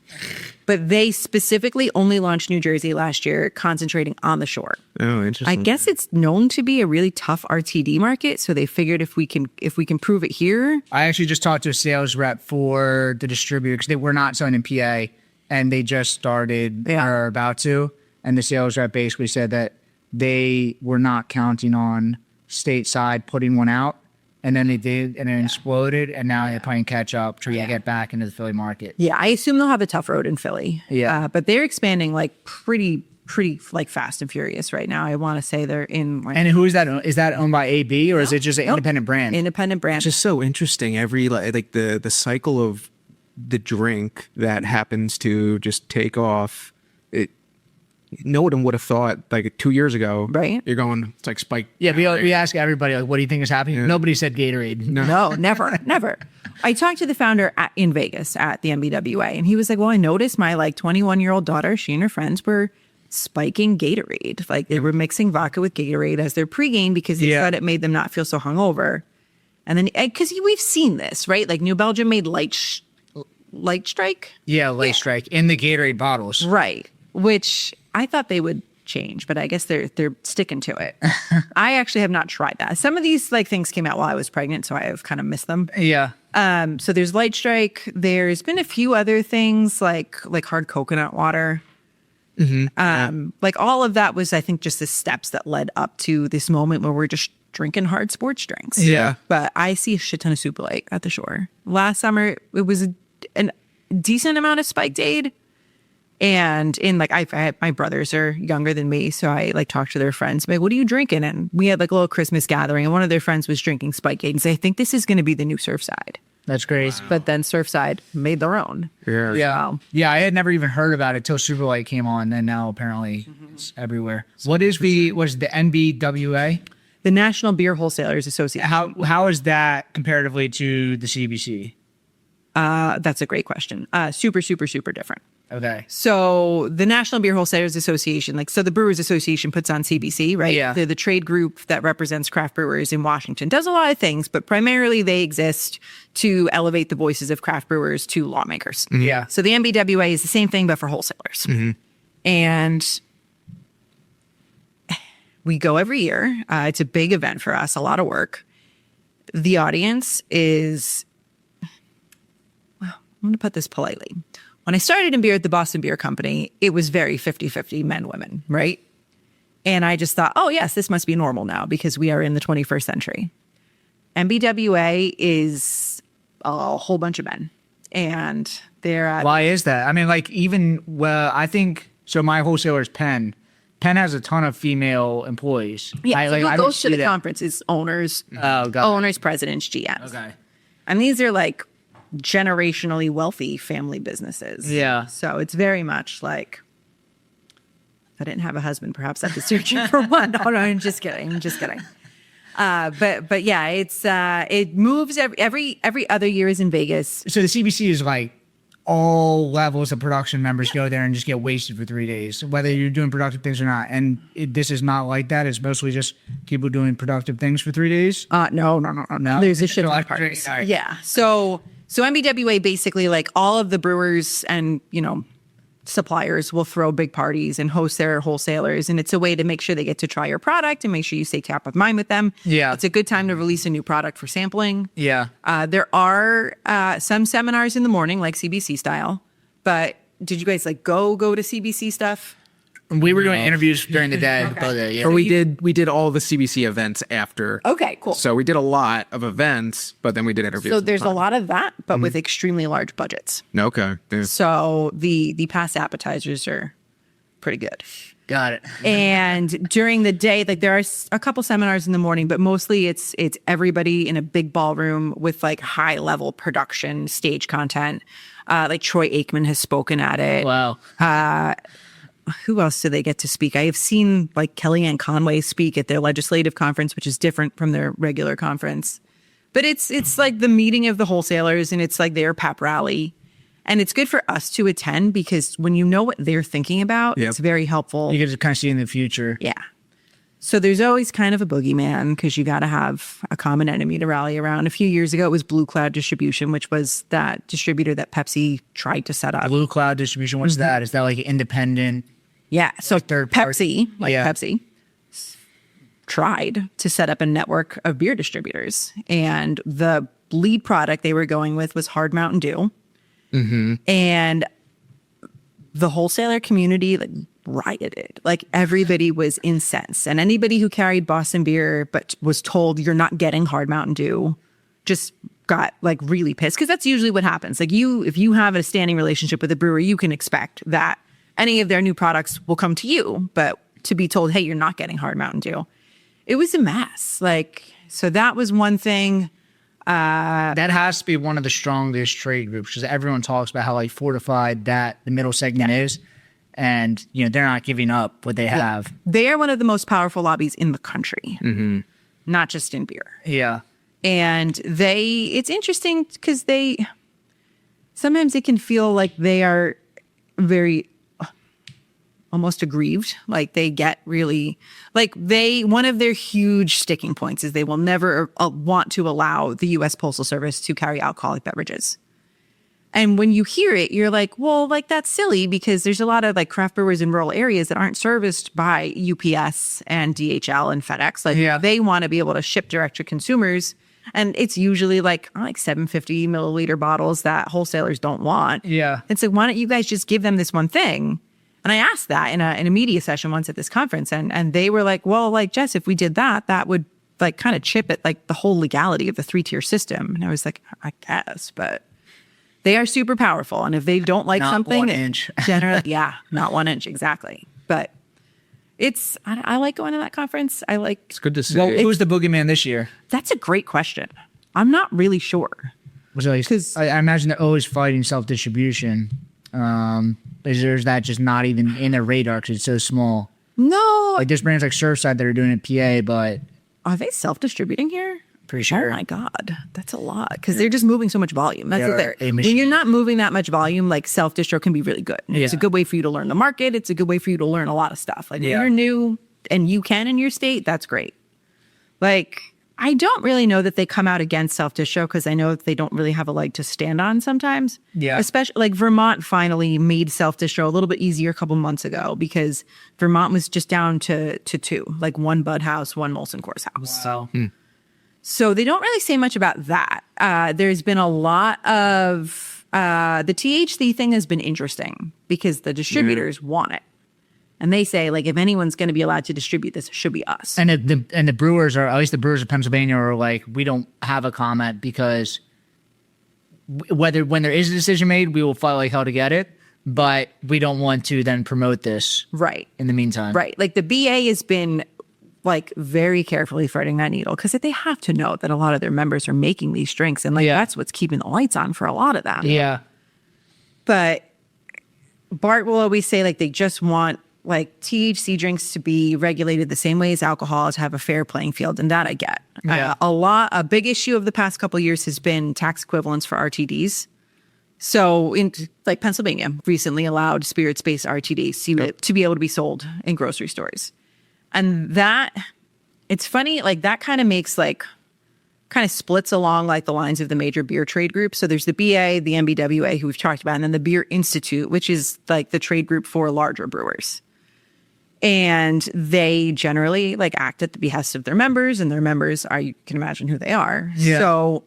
But they specifically only launched New Jersey last year, concentrating on the shore. Oh, interesting. I guess it's known to be a really tough RTD market. So they figured if we can prove it here. I actually just talked to a sales rep for the distributor because they were not selling in PA and they just started or are about to. And the sales rep basically said that they were not counting on stateside putting one out. And then they did, and it exploded, and now they're playing catch up to get back into the Philly market. Yeah, I assume they'll have a tough road in Philly. Yeah. But they're expanding like pretty like fast and furious right now. I want to say they're in. Like, And who is that? Is that owned by AB or is it just an independent brand? independent brand. Just so interesting. Every like the cycle of the drink that happens to just take off. No one would have thought like 2 years ago. Right. You're going. It's like Spike. Yeah, we ask everybody, like, what do you think is happening? Yeah. Nobody said Gatorade. No, never. I talked to the founder in Vegas at the MBWA, and he was like, well, I noticed my like 21-year-old daughter, she and her friends were spiking Gatorade. Like they were mixing vodka with Gatorade as their pregame because they thought it made them not feel so hungover. And then, because we've seen this, right? Like New Belgium made Light Strike. Yeah, Light Strike in the Gatorade bottles. Right. Which I thought they would change, but I guess they're sticking to it. I actually have not tried that. Some of these like things came out while I was pregnant, so I have kind of missed them. Yeah. So there's Light Strike. There's been a few other things like hard coconut water. Mm-hmm. Like all of that was, I think, just the steps that led up to this moment where we're just drinking hard sports drinks. Yeah. But I see a shit ton of Super Light at the shore. Last summer, it was a decent amount of Spiked Aid. And in like, I had, my brothers are younger than me, so I like talked to their friends. Like, what are you drinking? And we had like a little Christmas gathering, and one of their friends was drinking Spiked Aid and say, I think this is going to be the new Surfside. That's great. Wow. But then Surfside made their own. Yeah. Yeah. Wow. Yeah, I had never even heard about it till Super Light came on, and now apparently it's everywhere. What is the NBWA? The National Beer Wholesalers Association. How is that comparatively to the CBC? That's a great question. Super different. Okay. So the National Beer Wholesalers Association, so the Brewers Association puts on CBC, right? Yeah. They're the trade group that represents craft brewers in Washington. Does a lot of things, but primarily they exist to elevate the voices of craft brewers to lawmakers. Mm-hmm. Yeah. So the NBWA is the same thing, but for wholesalers. Mm-hmm. And we go every year. It's a big event for us, a lot of work. The audience is, well, I'm going to put this politely. When I started in beer at the Boston Beer Company, it was very 50-50 men, women, right? And I just thought, oh, yes, this must be normal now because we are in the 21st century. MBWA is a whole bunch of men. And they're... Why is that? I mean, I think, so my wholesaler is Penn. Penn has a ton of female employees. Yeah, so who goes to the conference is owners, owners, presidents, GMs. Okay. And these are like generationally wealthy family businesses. Yeah. So it's very much like, if I didn't have a husband, perhaps I'd be searching for one. No, I'm just kidding. But yeah, it moves every other year is in Vegas. So the CBC is like all levels of production members go there and just get wasted for 3 days, whether you're doing productive things or not. And this is not like that. It's mostly just people doing productive things for 3 days. No. There's a shit ton of parties. Right. Yeah. So MBWA basically, like all of the brewers and, suppliers will throw big parties and host their wholesalers. And it's a way to make sure they get to try your product and make sure you stay top of mind with them. Yeah. It's a good time to release a new product for sampling. Yeah. There are some seminars in the morning, like CBC style. But did you guys go to CBC stuff? We were doing interviews during the day. Okay. Or we did all the CBC events after. Okay, cool. So we did a lot of events, but then we did interviews. So there's a lot of that, but with extremely large budgets. Okay. Yeah. So the past appetizers are pretty good. Got it. And during the day, there are a couple seminars in the morning, but mostly it's everybody in a big ballroom with high level production, stage content. Like Troy Aikman has spoken at it. Wow. Who else do they get to speak? I have seen like Kellyanne Conway speak at their legislative conference, which is different from their regular conference. But it's like the meeting of the wholesalers, and it's like their pep rally. And it's good for us to attend because when you know what they're thinking about, it's very helpful. You get to kind of see in the future. Yeah. So there's always kind of a boogeyman because you got to have a common enemy to rally around. A few years ago, it was Blue Cloud Distribution, which was that distributor that Pepsi tried to set up. Blue Cloud Distribution, what's that? Is that like an independent? Yeah. So third party? Pepsi tried to set up a network of beer distributors. And the lead product they were going with was Hard Mountain Dew. And the wholesaler community like rioted. Like everybody was incensed. And anybody who carried Boston beer but was told you're not getting Hard Mountain Dew just got like really pissed. Because that's usually what happens. Like if you have a standing relationship with a brewery, you can expect that any of their new products will come to you. But to be told, hey, you're not getting Hard Mountain Dew, it was a mess. Like, so that was one thing. That has to be one of the strongest trade groups because everyone talks about how like fortified that the middle segment is. And, you know, they're not giving up what they have. They are one of the most powerful lobbies in the country, not just in beer. Yeah. And it's interesting because sometimes it can feel like they are very almost aggrieved. Like they get really, one of their huge sticking points is they will never want to allow the U.S. Postal Service to carry alcoholic beverages. And when you hear it, you're like, well, like that's silly because there's a lot of like craft brewers in rural areas that aren't serviced by UPS and DHL and FedEx. Like they want to be able to ship direct to consumers. And it's usually like 750 milliliter bottles that wholesalers don't want. Yeah. It's like, why don't you guys just give them this one thing? And I asked that in a media session once at this conference. And they were like, well, like, Jess, if we did that, that would like kind of chip at like the whole legality of the 3-tier system. And I was like, I guess, but they are super powerful. And if they don't like not something, 1 inch. Generally, not 1 inch, exactly. But I like going to that conference. It's good to see. Well, who's the boogeyman this year? That's a great question. I'm not really sure. Because I imagine they're always fighting self-distribution. Is that just not even in their radar because it's so small? No. Like there's brands like Surfside that are doing it PA, but Are they self-distributing here? pretty sure. Oh my God, that's a lot because they're just moving so much volume. That's what They're a when machine. you're not moving that much volume, like self-distro can be really good. It's a good way for you to learn the market. It's a good way for you to learn a lot of stuff. Like when you're new and you can in your state, that's great. Like I don't really know that they come out against self-distro because I know that they don't really have a leg to stand on sometimes. Yeah. Especially like Vermont finally made self-distro a little bit easier a couple months ago because Vermont was just down to 2, like 1 Bud House, 1 Molson Coors house. Wow. So they don't really say much about that. There's been a lot of the THC thing has been interesting because the distributors want it. And they say, like, if anyone's going to be allowed to distribute this, it should be us. And the brewers are, at least the brewers of Pennsylvania are like, we don't have a comment because when there is a decision made, we will fight like hell to get it. But we don't want to then promote this Right. in the meantime. Right. Like the BA has been like very carefully threading that needle because they have to know that a lot of their members are making these drinks. And like that's what's keeping the lights on for a lot of them. Yeah. But Bart will always say like they just want like THC drinks to be regulated the same way as alcohol, to have a fair playing field, and that I get. Yeah. A big issue of the past couple of years has been tax equivalents for RTDs. So in like Pennsylvania recently allowed spirits-based RTDs to be able to be sold in grocery stores. And that, it's funny, like that kind of makes like, kind of splits along like the lines of the major beer trade groups. So there's the BA, the MBWA, who we've talked about, and then the Beer Institute, which is like the trade group for larger brewers. And they generally like act at the behest of their members, and their members are, you can imagine who they are. Yeah. So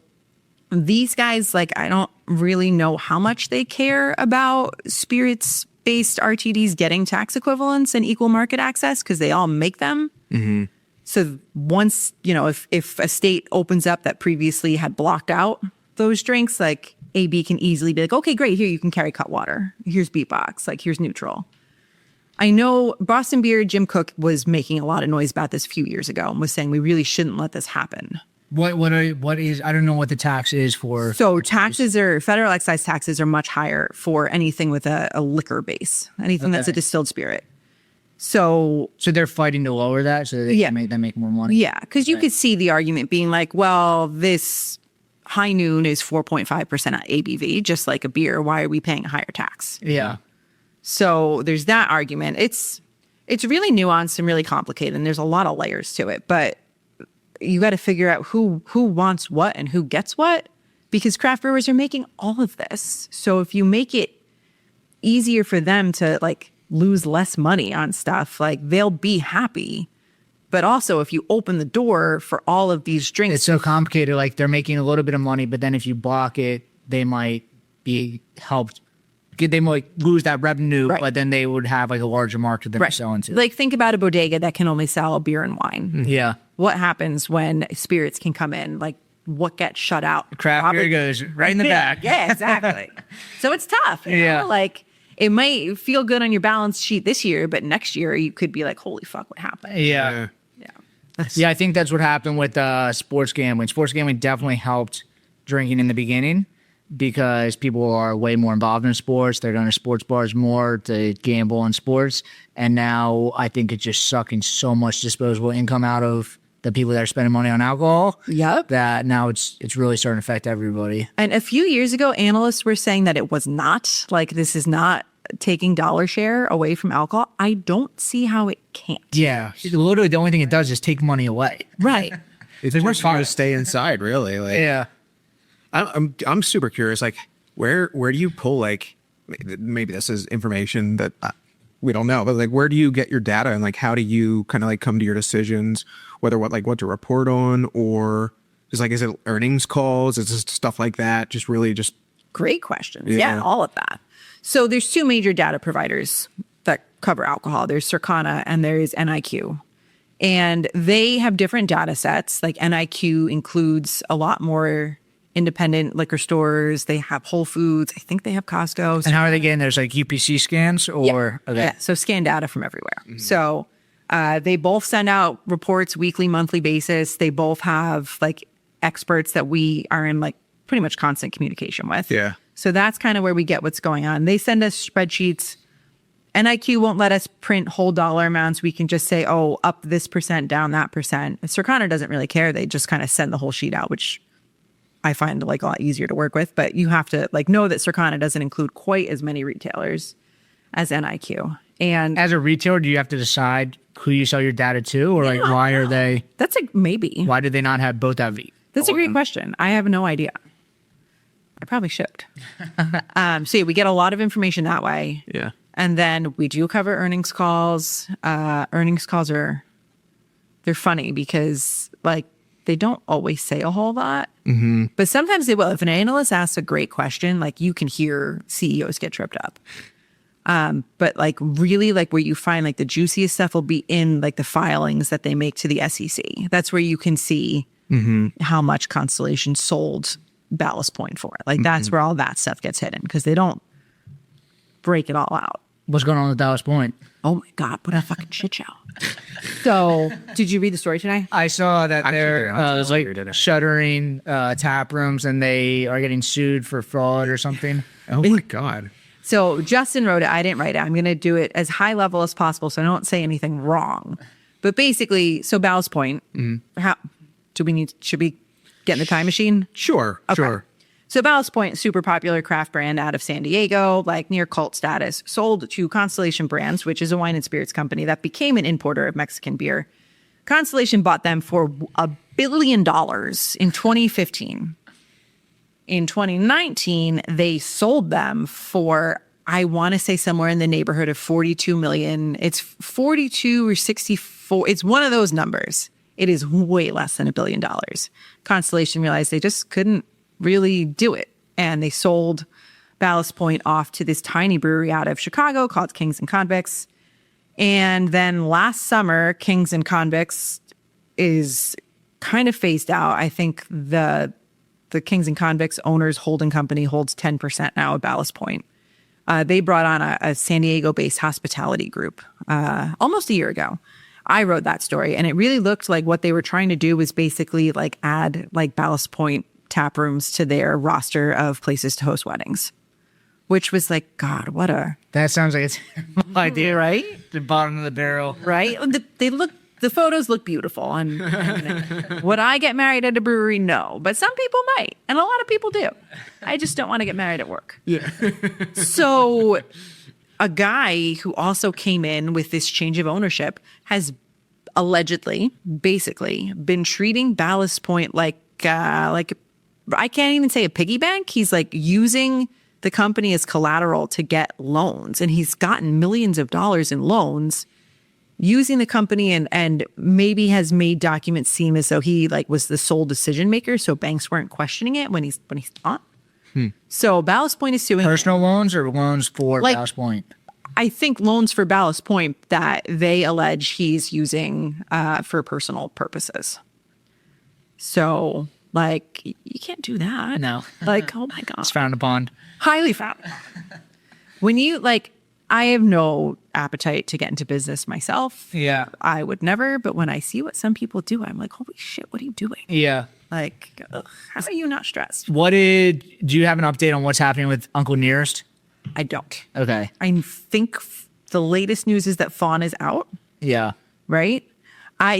these guys, like, I don't really know how much they care about spirits-based RTDs getting tax equivalents and equal market access because they all make them. Mm-hmm. So once, if a state opens up that previously had blocked out those drinks, like AB can easily be like, okay, great, here you can carry Cutwater. Here's Beatbox, like here's Neutral. I know Boston Beer, Jim Cook was making a lot of noise about this a few years ago and was saying we really shouldn't let this happen. What is, I don't know what the tax is for. So federal excise taxes are much higher for anything with a liquor base, anything that's a distilled spirit. So they're fighting to lower that so they can make more money. Yeah, because you could see the argument being like, well, this High Noon is 4.5% ABV, just like a beer. Why are we paying a higher tax? Yeah. So there's that argument. It's really nuanced and really complicated, and there's a lot of layers to it. But you got to figure out who wants what and who gets what, because craft brewers are making all of this. So if you make it easier for them to like lose less money on stuff, like they'll be happy. But also if you open the door for all of these drinks, it's so complicated. Like they're making a little bit of money, but then if you block it, they might be helped. They might lose that revenue, but then they would have like a larger market that they're selling to. Like think about a bodega that can only sell beer and wine. Yeah. What happens when spirits can come in? Like what gets shut out? Craft beer goes right in the back. Yeah, exactly. So it's tough. You know? Like it might feel good on your balance sheet this year, but next year you could be like, holy fuck, what happened? Yeah. Yeah, I think that's what happened with sports gambling. Sports gambling definitely helped drinking in the beginning because people are way more involved in sports. They're going to sports bars more to gamble on sports. And now I think it's just sucking so much disposable income out of the people that are spending money on alcohol. Yep. That now it's really starting to affect everybody. And a few years ago, analysts were saying that it was not, like this is not taking dollar share away from alcohol. I don't see how it can't. Yeah. Literally the only thing it does is take money away. Right. It's just going to stay inside, really. Like, yeah. I'm super curious. Like, where do you pull, like, maybe this is information that we don't know, but like, where do you get your data and like, how do you kind of like come to your decisions, whether what to report on, or just like, is it earnings calls? Is it stuff like that? Just really just great questions. Yeah, all of that. So there's two major data providers that cover alcohol. There's Circana and there's NIQ. And they have different data sets. Like NIQ includes a lot more independent liquor stores. They have Whole Foods. I think they have Costco. And how are they getting those, like UPC scans or? Yeah, yeah. So scan data from everywhere. Mm-hmm. So they both send out reports weekly, monthly basis. They both have like experts that we are in like pretty much constant communication with. Yeah. So that's kind of where we get what's going on. They send us spreadsheets. NIQ won't let us print whole dollar amounts. We can just say, oh, up this percent, down that percent. Circana doesn't really care. They just kind of send the whole sheet out, which I find like a lot easier to work with. But you have to like know that Circana doesn't include quite as many retailers as NIQ. And as a retailer, do you have to decide who you sell your data to, or like why are they? That's a maybe. Why do they not have both have? That's a great question. I have no idea. I probably should. So yeah, we get a lot of information that way. Yeah. And then we do cover earnings calls. Earnings calls they're funny because like they don't always say a whole lot, but sometimes they will. If an analyst asks a great question, like you can hear CEOs get tripped up. But like really like where you find like the juiciest stuff will be in like the filings that they make to the SEC. That's where you can see how much Constellation sold Ballast Point for. Like that's where all that stuff gets hidden because they don't break it all out. What's going on with Ballast Point? Oh my God, what a fucking shit show. So, did you read the story today? I saw that they're like shuttering tap rooms and they are getting sued for fraud or something. Oh my God. So, Justin wrote it. I didn't write it. I'm going to do it as high level as possible so I don't say anything wrong. But basically, so Ballast Point, how should we get in the time machine? Sure, Okay. sure. So Ballast Point, super popular craft brand out of San Diego, like near cult status, sold to Constellation Brands, which is a wine and spirits company that became an importer of Mexican beer. Constellation bought them for $1 billion in 2015. In 2019, they sold them for, I want to say somewhere in the neighborhood of 42 million. It's 42 or 64. It's one of those numbers. It is way less than $1 billion. Constellation realized they just couldn't really do it. And they sold Ballast Point off to this tiny brewery out of Chicago called Kings and Convicts. And then last summer, Kings and Convicts is kind of phased out. I think the Kings and Convicts owners holding company holds 10% now of Ballast Point. They brought on a San Diego-based hospitality group almost a year ago. I wrote that story, and it really looked like what they were trying to do was basically like add like Ballast Point tap rooms to their roster of places to host weddings, which was like, God, what a That sounds like a terrible idea, right? The bottom of the barrel. Right? The photos look beautiful. And would I get married at a brewery? No, but some people might, and a lot of people do. I just don't want to get married at work. Yeah. So a guy who also came in with this change of ownership has allegedly, basically, been treating Ballast Point like I can't even say a piggy bank. He's like using the company as collateral to get loans, and he's gotten millions of dollars in loans using the company, and maybe has made documents seem as though he like was the sole decision maker, so banks weren't questioning it when he's not. So Ballast Point is suing Personal loans or loans for Like- Ballast Point? I think loans for Ballast Point that they allege he's using for personal purposes. So, like, you can't do that. No. Like, oh my God. It's frowned upon. Highly found. When you, like, I have no appetite to get into business myself. Yeah. I would never. But when I see what some people do, I'm like, holy shit, what are you doing? Yeah. Like, ugh, how are you not stressed? Do you have an update on what's happening with Uncle Nearest? I don't. Okay. I think the latest news is that Fawn is out. Yeah. Right?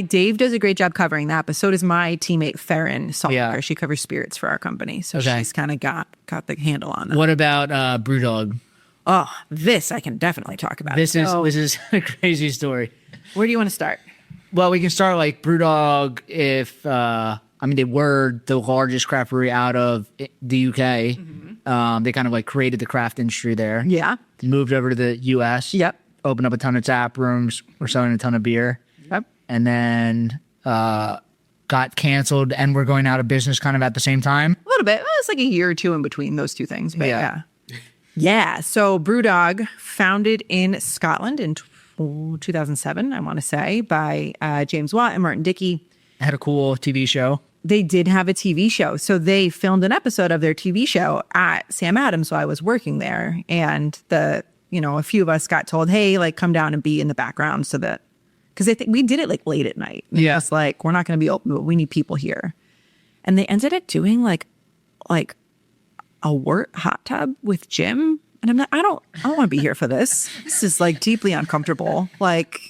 Dave does a great job covering that, but so does my teammate Farron Salter. Yeah. She covers spirits for our company. So Okay. she's kind of got the handle on that. What about BrewDog? Oh, this I can definitely talk about. This So, is a crazy story. where do you want to start? Well, we can start like BrewDog. If they were the largest craft brewery out of the UK. They kind of like created the craft industry there. Yeah. Moved over to the US. Yep. Opened up a ton of tap rooms. We're selling a ton of beer. Yep. And then got canceled, and we're going out of business kind of at the same time. A little bit. Well, it's like a year or two in between those two things. But Yeah. yeah. So BrewDog, founded in Scotland in 2007, I want to say, by James Watt and Martin Dickey. Had a cool TV show. They did have a TV show. So they filmed an episode of their TV show at Sam Adams while I was working there. And a few of us got told, hey, like come down and be in the background so that, because I think we did it like late at night. Yeah. It's like, we're not going to be open, but we need people here. And they ended up doing like a wort hot tub with Jim. And I'm like, I don't want to be here for this. This is like deeply uncomfortable. Like,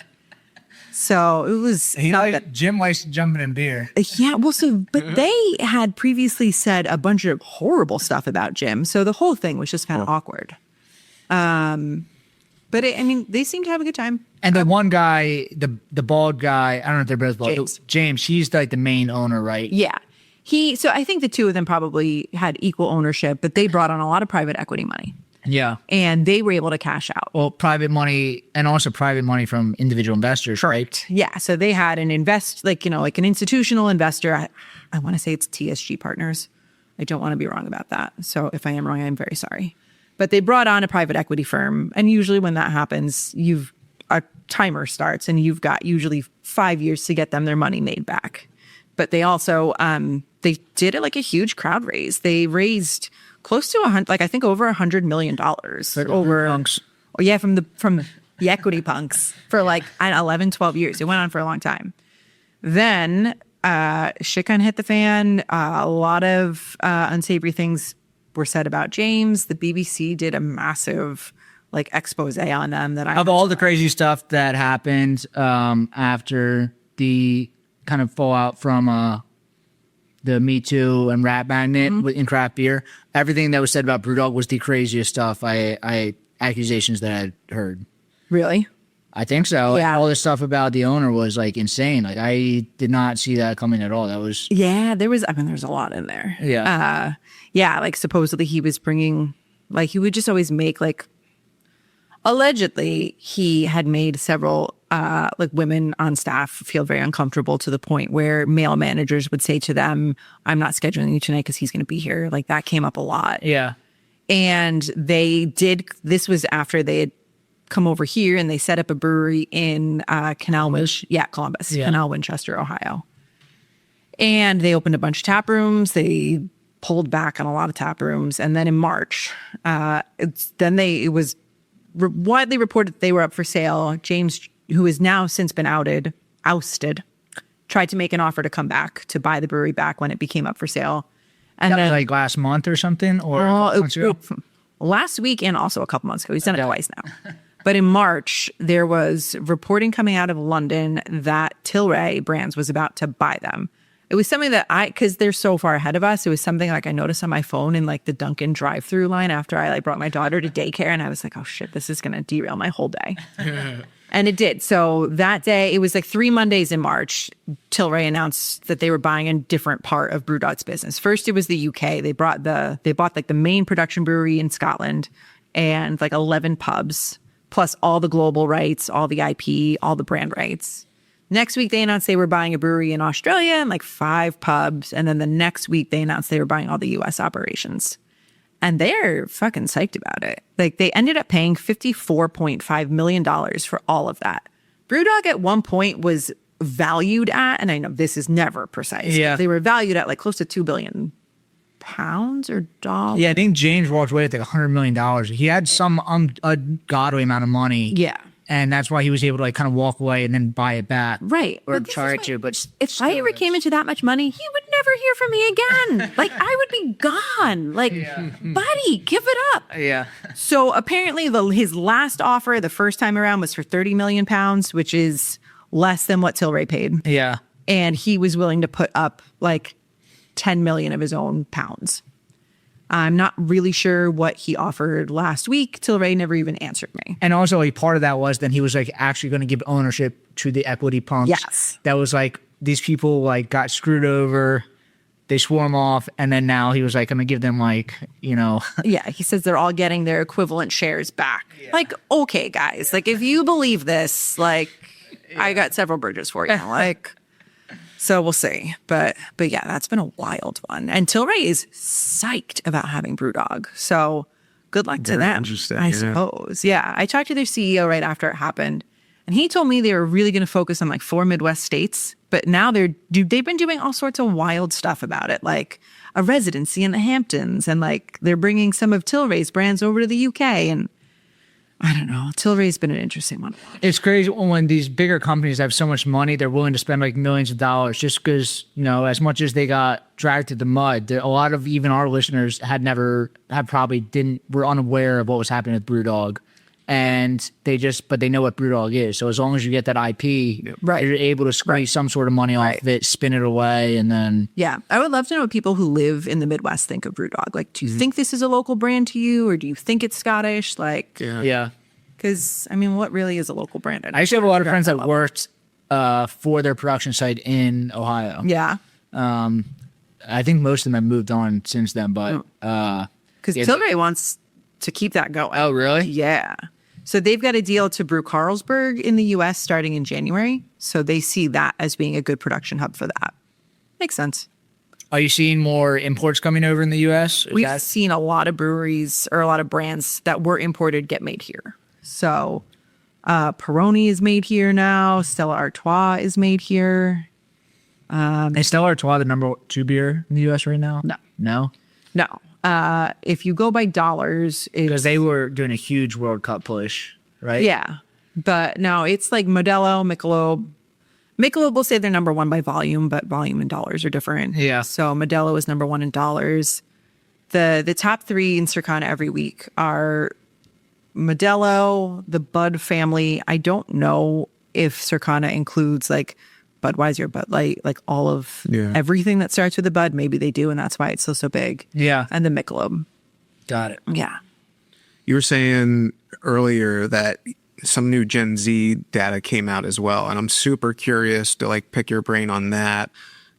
so it was not that. Jim likes jumping in beer. Yeah, well, but they had previously said a bunch of horrible stuff about Jim, so the whole thing was just kind of awkward. But they seemed to have a good time. And the one guy, the bald guy, I don't know if they're both bald. James. James, he's like the main owner, right? Yeah, so I think the two of them probably had equal ownership, but they brought on a lot of private equity money, Yeah. and they were able to cash out. Well, private money, and also private money from individual investors, right? Yeah, so they had an like an institutional investor. I want to say it's TSG Partners. I don't want to be wrong about that. So if I am wrong, I'm very sorry. But they brought on a private equity firm, and usually when that happens, a timer starts, and you've got usually 5 years to get them their money made back. But they also they did it like a huge crowd raise. They raised close to I think over $100 million over punks. Oh yeah, from the equity punks for like 11, 12 years. It went on for a long time. Then shit kind of hit the fan. A lot of unsavory things were said about James. The BBC did a massive like expose on them Of all the crazy stuff that happened after the kind of fallout from the Me Too and Rat Magnet in craft beer, everything that was said about BrewDog was the craziest stuff. Accusations that I'd heard. Really? I think so. Yeah. All this stuff about the owner was like insane. Like I did not see that coming at all. That was There's a lot in there. Yeah. Like supposedly he was bringing, like he would just always make like, allegedly he had made several like women on staff feel very uncomfortable to the point where male managers would say to them, I'm not scheduling you tonight because he's going to be here. Like that came up a lot. Yeah. And this was after they had come over here and they set up a brewery in Columbus, Canal Winchester, Ohio. And they opened a bunch of tap rooms. They pulled back on a lot of tap rooms. And then in March, it was widely reported that they were up for sale. James, who has now since been outed, ousted, tried to make an offer to come back, to buy the brewery back when it became up for sale. And That was then like last month or something, or months ago? last week and also a couple months ago. He's done it twice now. But in March, there was reporting coming out of London that Tilray Brands was about to buy them. It was something that because they're so far ahead of us, it was something like I noticed on my phone in like the Dunkin' drive-through line after I like brought my daughter to daycare, and I was like, oh shit, this is going to derail my whole day. And it did. So that day, it was like 3 Mondays in March, Tilray announced that they were buying a different part of BrewDog's business. First, it was the UK. They bought like the main production brewery in Scotland and like 11 pubs, plus all the global rights, all the IP, all the brand rights. Next week, they announced they were buying a brewery in Australia and like 5 pubs. And then the next week, they announced they were buying all the US operations. And they're fucking psyched about it. Like they ended up paying $54.5 million for all of that. BrewDog at one point was valued at, and I know this is never precise. Yeah. They were valued at like close to £2 billion or dollars. Yeah, I think James walked away with like $100 million. He had some ungodly amount of money. Yeah. And that's why he was able to like kind of walk away and then buy it back. Right. Or But this is try why- to, but if I ever came into that much money, he would never hear from me again. Like I would be gone. Like, buddy, give it up. yeah. So apparently his last offer the first time around was for 30 million pounds, which is less than what Tilray paid. Yeah. And he was willing to put up like 10 million of his own pounds. I'm not really sure what he offered last week. Tilray never even answered me. And also, like, part of that was then he was like actually going to give ownership to the equity pumps. Yes. That was like these people like got screwed over. They swore him off. And then now he was like, I'm going to give them like, you know. Yeah, he says they're all getting their equivalent shares back. Like, okay, guys, like if you believe this, like I got several bridges for you. Like, so we'll see. But yeah, that's been a wild one. And Tilray is psyched about having BrewDog. So good luck to Very them. interesting, I yeah. suppose. Yeah. I talked to their CEO right after it happened. And he told me they were really going to focus on like 4 Midwest states. But now they've been doing all sorts of wild stuff about it, like a residency in the Hamptons. And like they're bringing some of Tilray's brands over to the UK. And I don't know. Tilray's been an interesting one. It's crazy when these bigger companies have so much money, they're willing to spend like millions of dollars just because, you know, as much as they got dragged through the mud, a lot of even our listeners were unaware of what was happening with BrewDog. And but they know what BrewDog is. So as long as you get that IP, Right. you're able to squeeze some sort of money off of it, spin it away, and then Yeah. I would love to know what people who live in the Midwest think of BrewDog. Like, do you think this is a local brand to you, or do you think it's Scottish? Like, yeah. because I mean, what really is a local brand? I used to have a lot of friends that worked for their production site in Ohio. Yeah. I think most of them have moved on since then, but Because Yeah, Tilray wants to keep that going. oh really? Yeah. So they've got a deal to brew Carlsberg in the U.S. starting in January. So they see that as being a good production hub for that. Makes sense. Are you seeing more imports coming over in the U.S.? We've seen a lot of breweries or a lot of brands that were imported get made here. So Peroni is made here now. Stella Artois is made here. Is Stella Artois the number 2 beer in the U.S. right now? No. No? No. If you go by dollars, Because they were doing a huge World Cup push, right? yeah. But no, it's like Modelo, Michelob. Michelob will say they're number 1 by volume, but volume and dollars are different. Yeah. So Modelo is number 1 in dollars. The top 3 in Circana every week are Modelo, the Bud family. I don't know if Circana includes like Budweiser, Bud Light, like all of everything that starts with a Bud. Maybe they do, and that's why it's so big. Yeah. And the Michelob. Got it. Yeah. You were saying earlier that some new Gen Z data came out as well, and I'm super curious to like pick your brain on that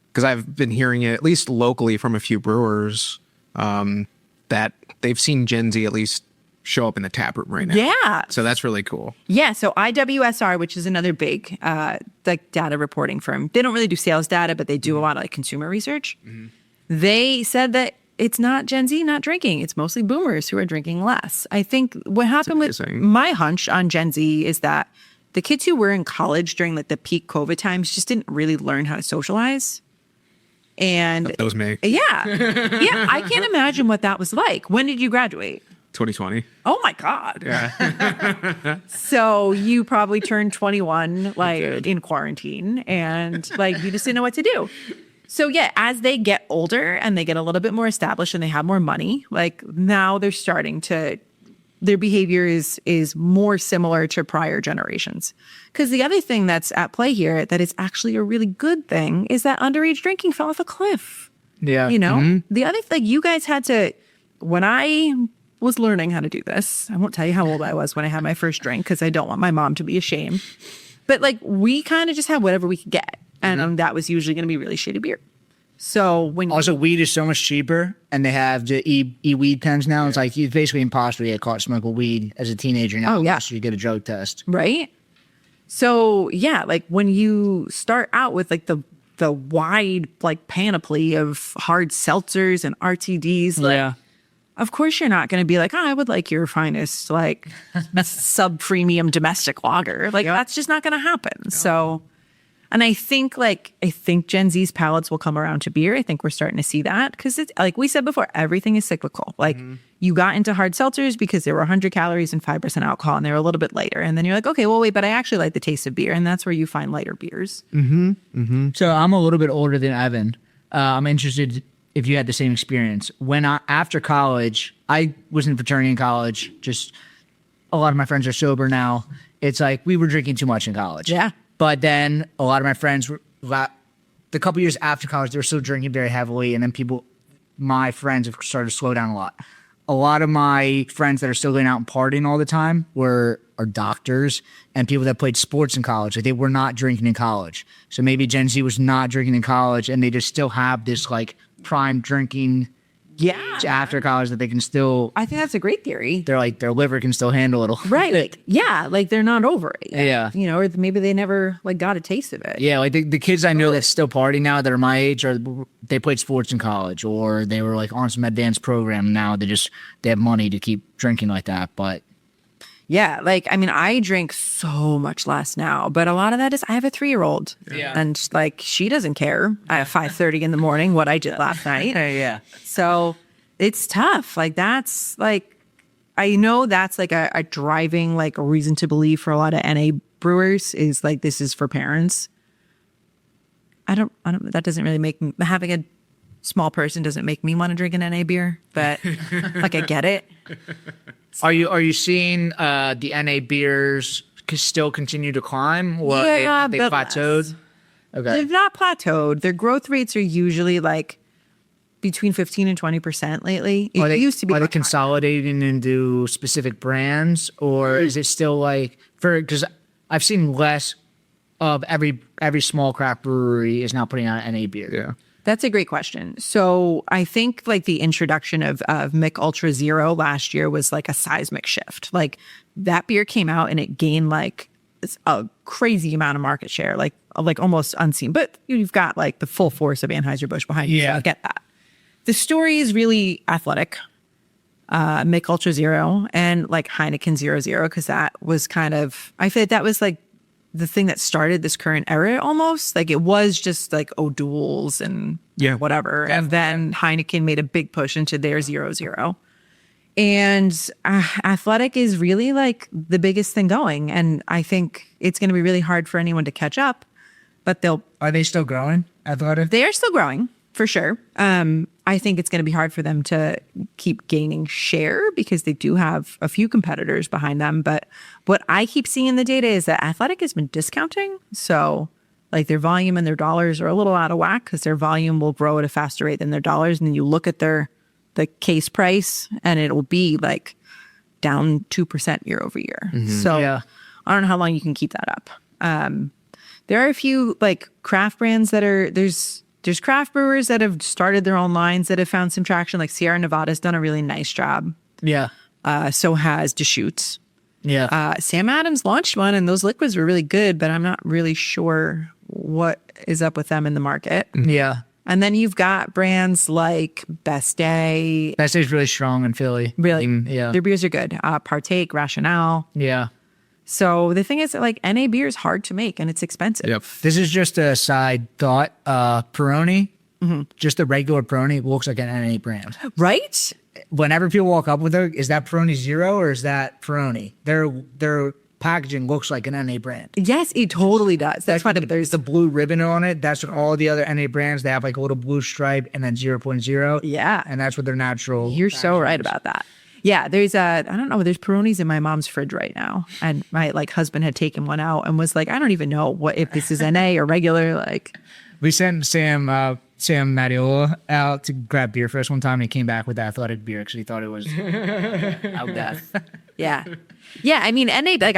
because I've been hearing it at least locally from a few brewers that they've seen Gen Z at least show up in the tap room right now. Yeah. So that's really cool. Yeah. So IWSR, which is another big like data reporting firm, they don't really do sales data, but they do a lot of like consumer research. They said that it's not Gen Z not drinking. It's mostly boomers who are drinking less. I think what happened with amazing. my hunch on Gen Z is that the kids who were in college during like the peak COVID times just didn't really learn how to socialize. And That was me. yeah. Yeah. I can't imagine what that was like. When did you graduate? 2020. Oh my God. So you probably turned 21 like in quarantine and like you just didn't know what to do. So yeah, as they get older and they get a little bit more established and they have more money, like now they're starting to, their behavior is more similar to prior generations. Because the other thing that's at play here that is actually a really good thing is that underage drinking fell off a cliff. Yeah. You know, the other thing you guys had to, when I was learning how to do this, I won't tell you how old I was when I had my first drink because I don't want my mom to be ashamed. But like we kind of just had whatever we could get. And that was usually going to be really shitty beer. So when Also, weed is so much cheaper, and they have the e-weed pens now. It's like it's basically impossible to get caught smoking weed as a teenager now. Oh, yeah. So you get a drug test. right? So yeah, like when you start out with like the wide like panoply of hard seltzers and RTDs, like of course you're not going to be like, oh, I would like your finest like sub-premium domestic lager. Like that's just not going to happen. So, and I think Gen Z's palates will come around to beer. I think we're starting to see that because it's like we said before, everything is cyclical. Like you got into hard seltzers because they were 100 calories and 5% alcohol and they were a little bit lighter. And then you're like, okay, well, wait, but I actually like the taste of beer. And that's where you find lighter beers. So I'm a little bit older than Evan. I'm interested if you had the same experience. After college, I was in fraternity in college. Just a lot of my friends are sober now. It's like we were drinking too much in college. Yeah. But then a lot of my friends were, the couple years after college, they were still drinking very heavily. And then my friends have started to slow down a lot. A lot of my friends that are still going out and partying all the time are doctors and people that played sports in college. Like they were not drinking in college. So maybe Gen Z was not drinking in college and they just still have this like prime drinking after college that they can still, I think that's a great theory. they're like their liver can still handle it. Right. Like, yeah. Like they're not over it yet. Yeah. You know, or maybe they never like got a taste of it. Yeah, like the kids I know that still party now that are my age, or they played sports in college, or they were like on some advanced program. Now they have money to keep drinking like that. But Yeah, like I mean, I drink so much less now, but a lot of that is I have a 3-year-old, and like she doesn't care at 5:30 in the morning what I did last night. yeah, So it's tough. Like that's like I know that's like a driving like a reason to believe for a lot of NA brewers is like this is for parents. I don't. That doesn't really make having a small person doesn't make me want to drink an NA beer, but like I get it. Are you seeing the NA beers still continue to climb, or Yeah, they but plateaued? Okay. They've not plateaued. Their growth rates are usually like between 15 and 20% lately. It used to be Are they much higher. consolidating into specific brands, or is it still like because I've seen less of every small craft brewery is now putting out NA beer. Yeah. That's a great question. So I think like the introduction of Mick Ultra Zero last year was like a seismic shift. Like that beer came out and it gained like a crazy amount of market share, like almost unseen. But you've got like the full force of Anheuser-Busch behind you. So I get that. The story is really athletic. Mick Ultra Zero and like Heineken 0.0 because that was kind of, I feel like that was like the thing that started this current era almost. Like it was just like O'Doul's and whatever. And then Heineken made a big push into their 0.0. And athletic is really like the biggest thing going. And I think it's going to be really hard for anyone to catch up, but Are they still growing? Athletic? they are still growing for sure. I think it's going to be hard for them to keep gaining share because they do have a few competitors behind them. But what I keep seeing in the data is that Athletic has been discounting. So like their volume and their dollars are a little out of whack because their volume will grow at a faster rate than their dollars. And then you look at the case price and it'll be like down 2% year over year. So I don't know how long you can keep that up. There are a few like craft brands that are, there's craft brewers that have started their own lines that have found some traction. Like Sierra Nevada's done a really nice job. Yeah. So has Deschutes. Yeah. Sam Adams launched one and those liquids were really good, but I'm not really sure what is up with them in the market. Yeah. And then you've got brands like Best Day. That stays really strong in Philly. Really? Yeah. Their beers are good. Partake, Rationale. Yeah. So the thing is that like NA beer is hard to make and it's expensive. Yep. This is just a side thought. Peroni Just the regular Peroni looks like an NA brand. Right? Whenever people walk up with it, is that Peroni Zero or is that Peroni? Their packaging looks like an NA brand. Yes, it totally does. That's why There's the blue ribbon on it. That's what all the other NA brands, they have like a little blue stripe and then 0.0. Yeah. And that's what their natural. You're so right about that. Yeah, there's I don't know, there's Peronis in my mom's fridge right now. And my like husband had taken one out and was like, I don't even know if this is NA or regular. Like, We sent Sam Matiola out to grab beer for us one time, and he came back with athletic beer because he thought it was out death. yeah. Yeah, I mean NA, like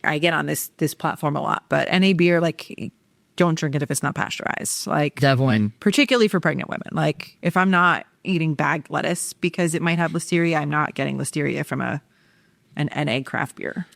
I get on this platform a lot, but NA beer, like, don't drink it if it's not pasteurized. Like, Definitely. particularly for pregnant women. Like, if I'm not eating bagged lettuce because it might have listeria, I'm not getting listeria from an NA craft beer.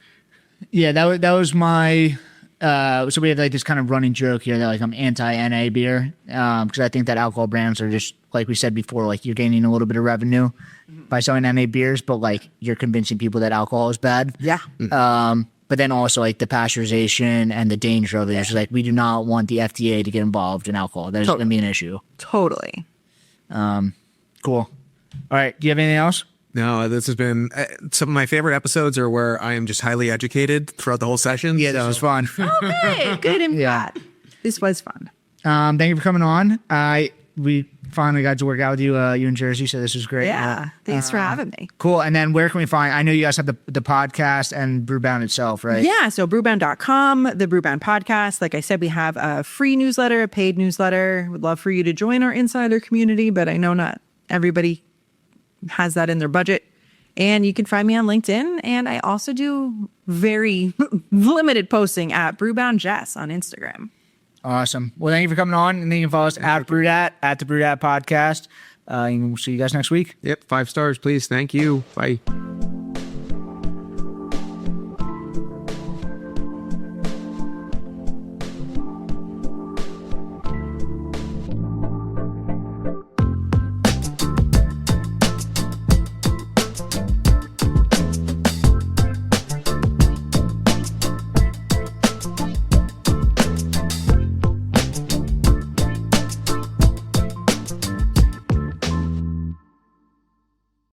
Yeah, that was my. So we have like this kind of running joke here that like I'm anti-NA beer because I think that alcohol brands are just, like we said before, like you're gaining a little bit of revenue by selling NA beers, but like you're convincing people that alcohol is bad. Yeah. But then also like the pasteurization and the danger of it. It's like we do not want the FDA to get involved in alcohol. That is going to be an issue. Totally. Cool. All right. Do you have anything else? No, this has been some of my favorite episodes are where I am just highly educated throughout the whole session. Yeah, that was fun. Okay, good and Yeah. bad. This was fun. Thank you for coming on. We finally got to work out with you. You in Jersey, so this was great. Yeah. Thanks for having me. Cool. And then where can we find? I know you guys have the podcast and BrewBound itself, right? Yeah, so brewbound.com, the BrewBound podcast. Like I said, we have a free newsletter, a paid newsletter. Would love for you to join our insider community, but I know not everybody has that in their budget. And you can find me on LinkedIn. And I also do very limited posting at BrewBound Jess on Instagram. Awesome. Well, thank you for coming on. And then you can follow us at BrewDat, at the BrewDat podcast. And we'll see you guys next week. Yep, 5 stars, please. Thank you. Bye.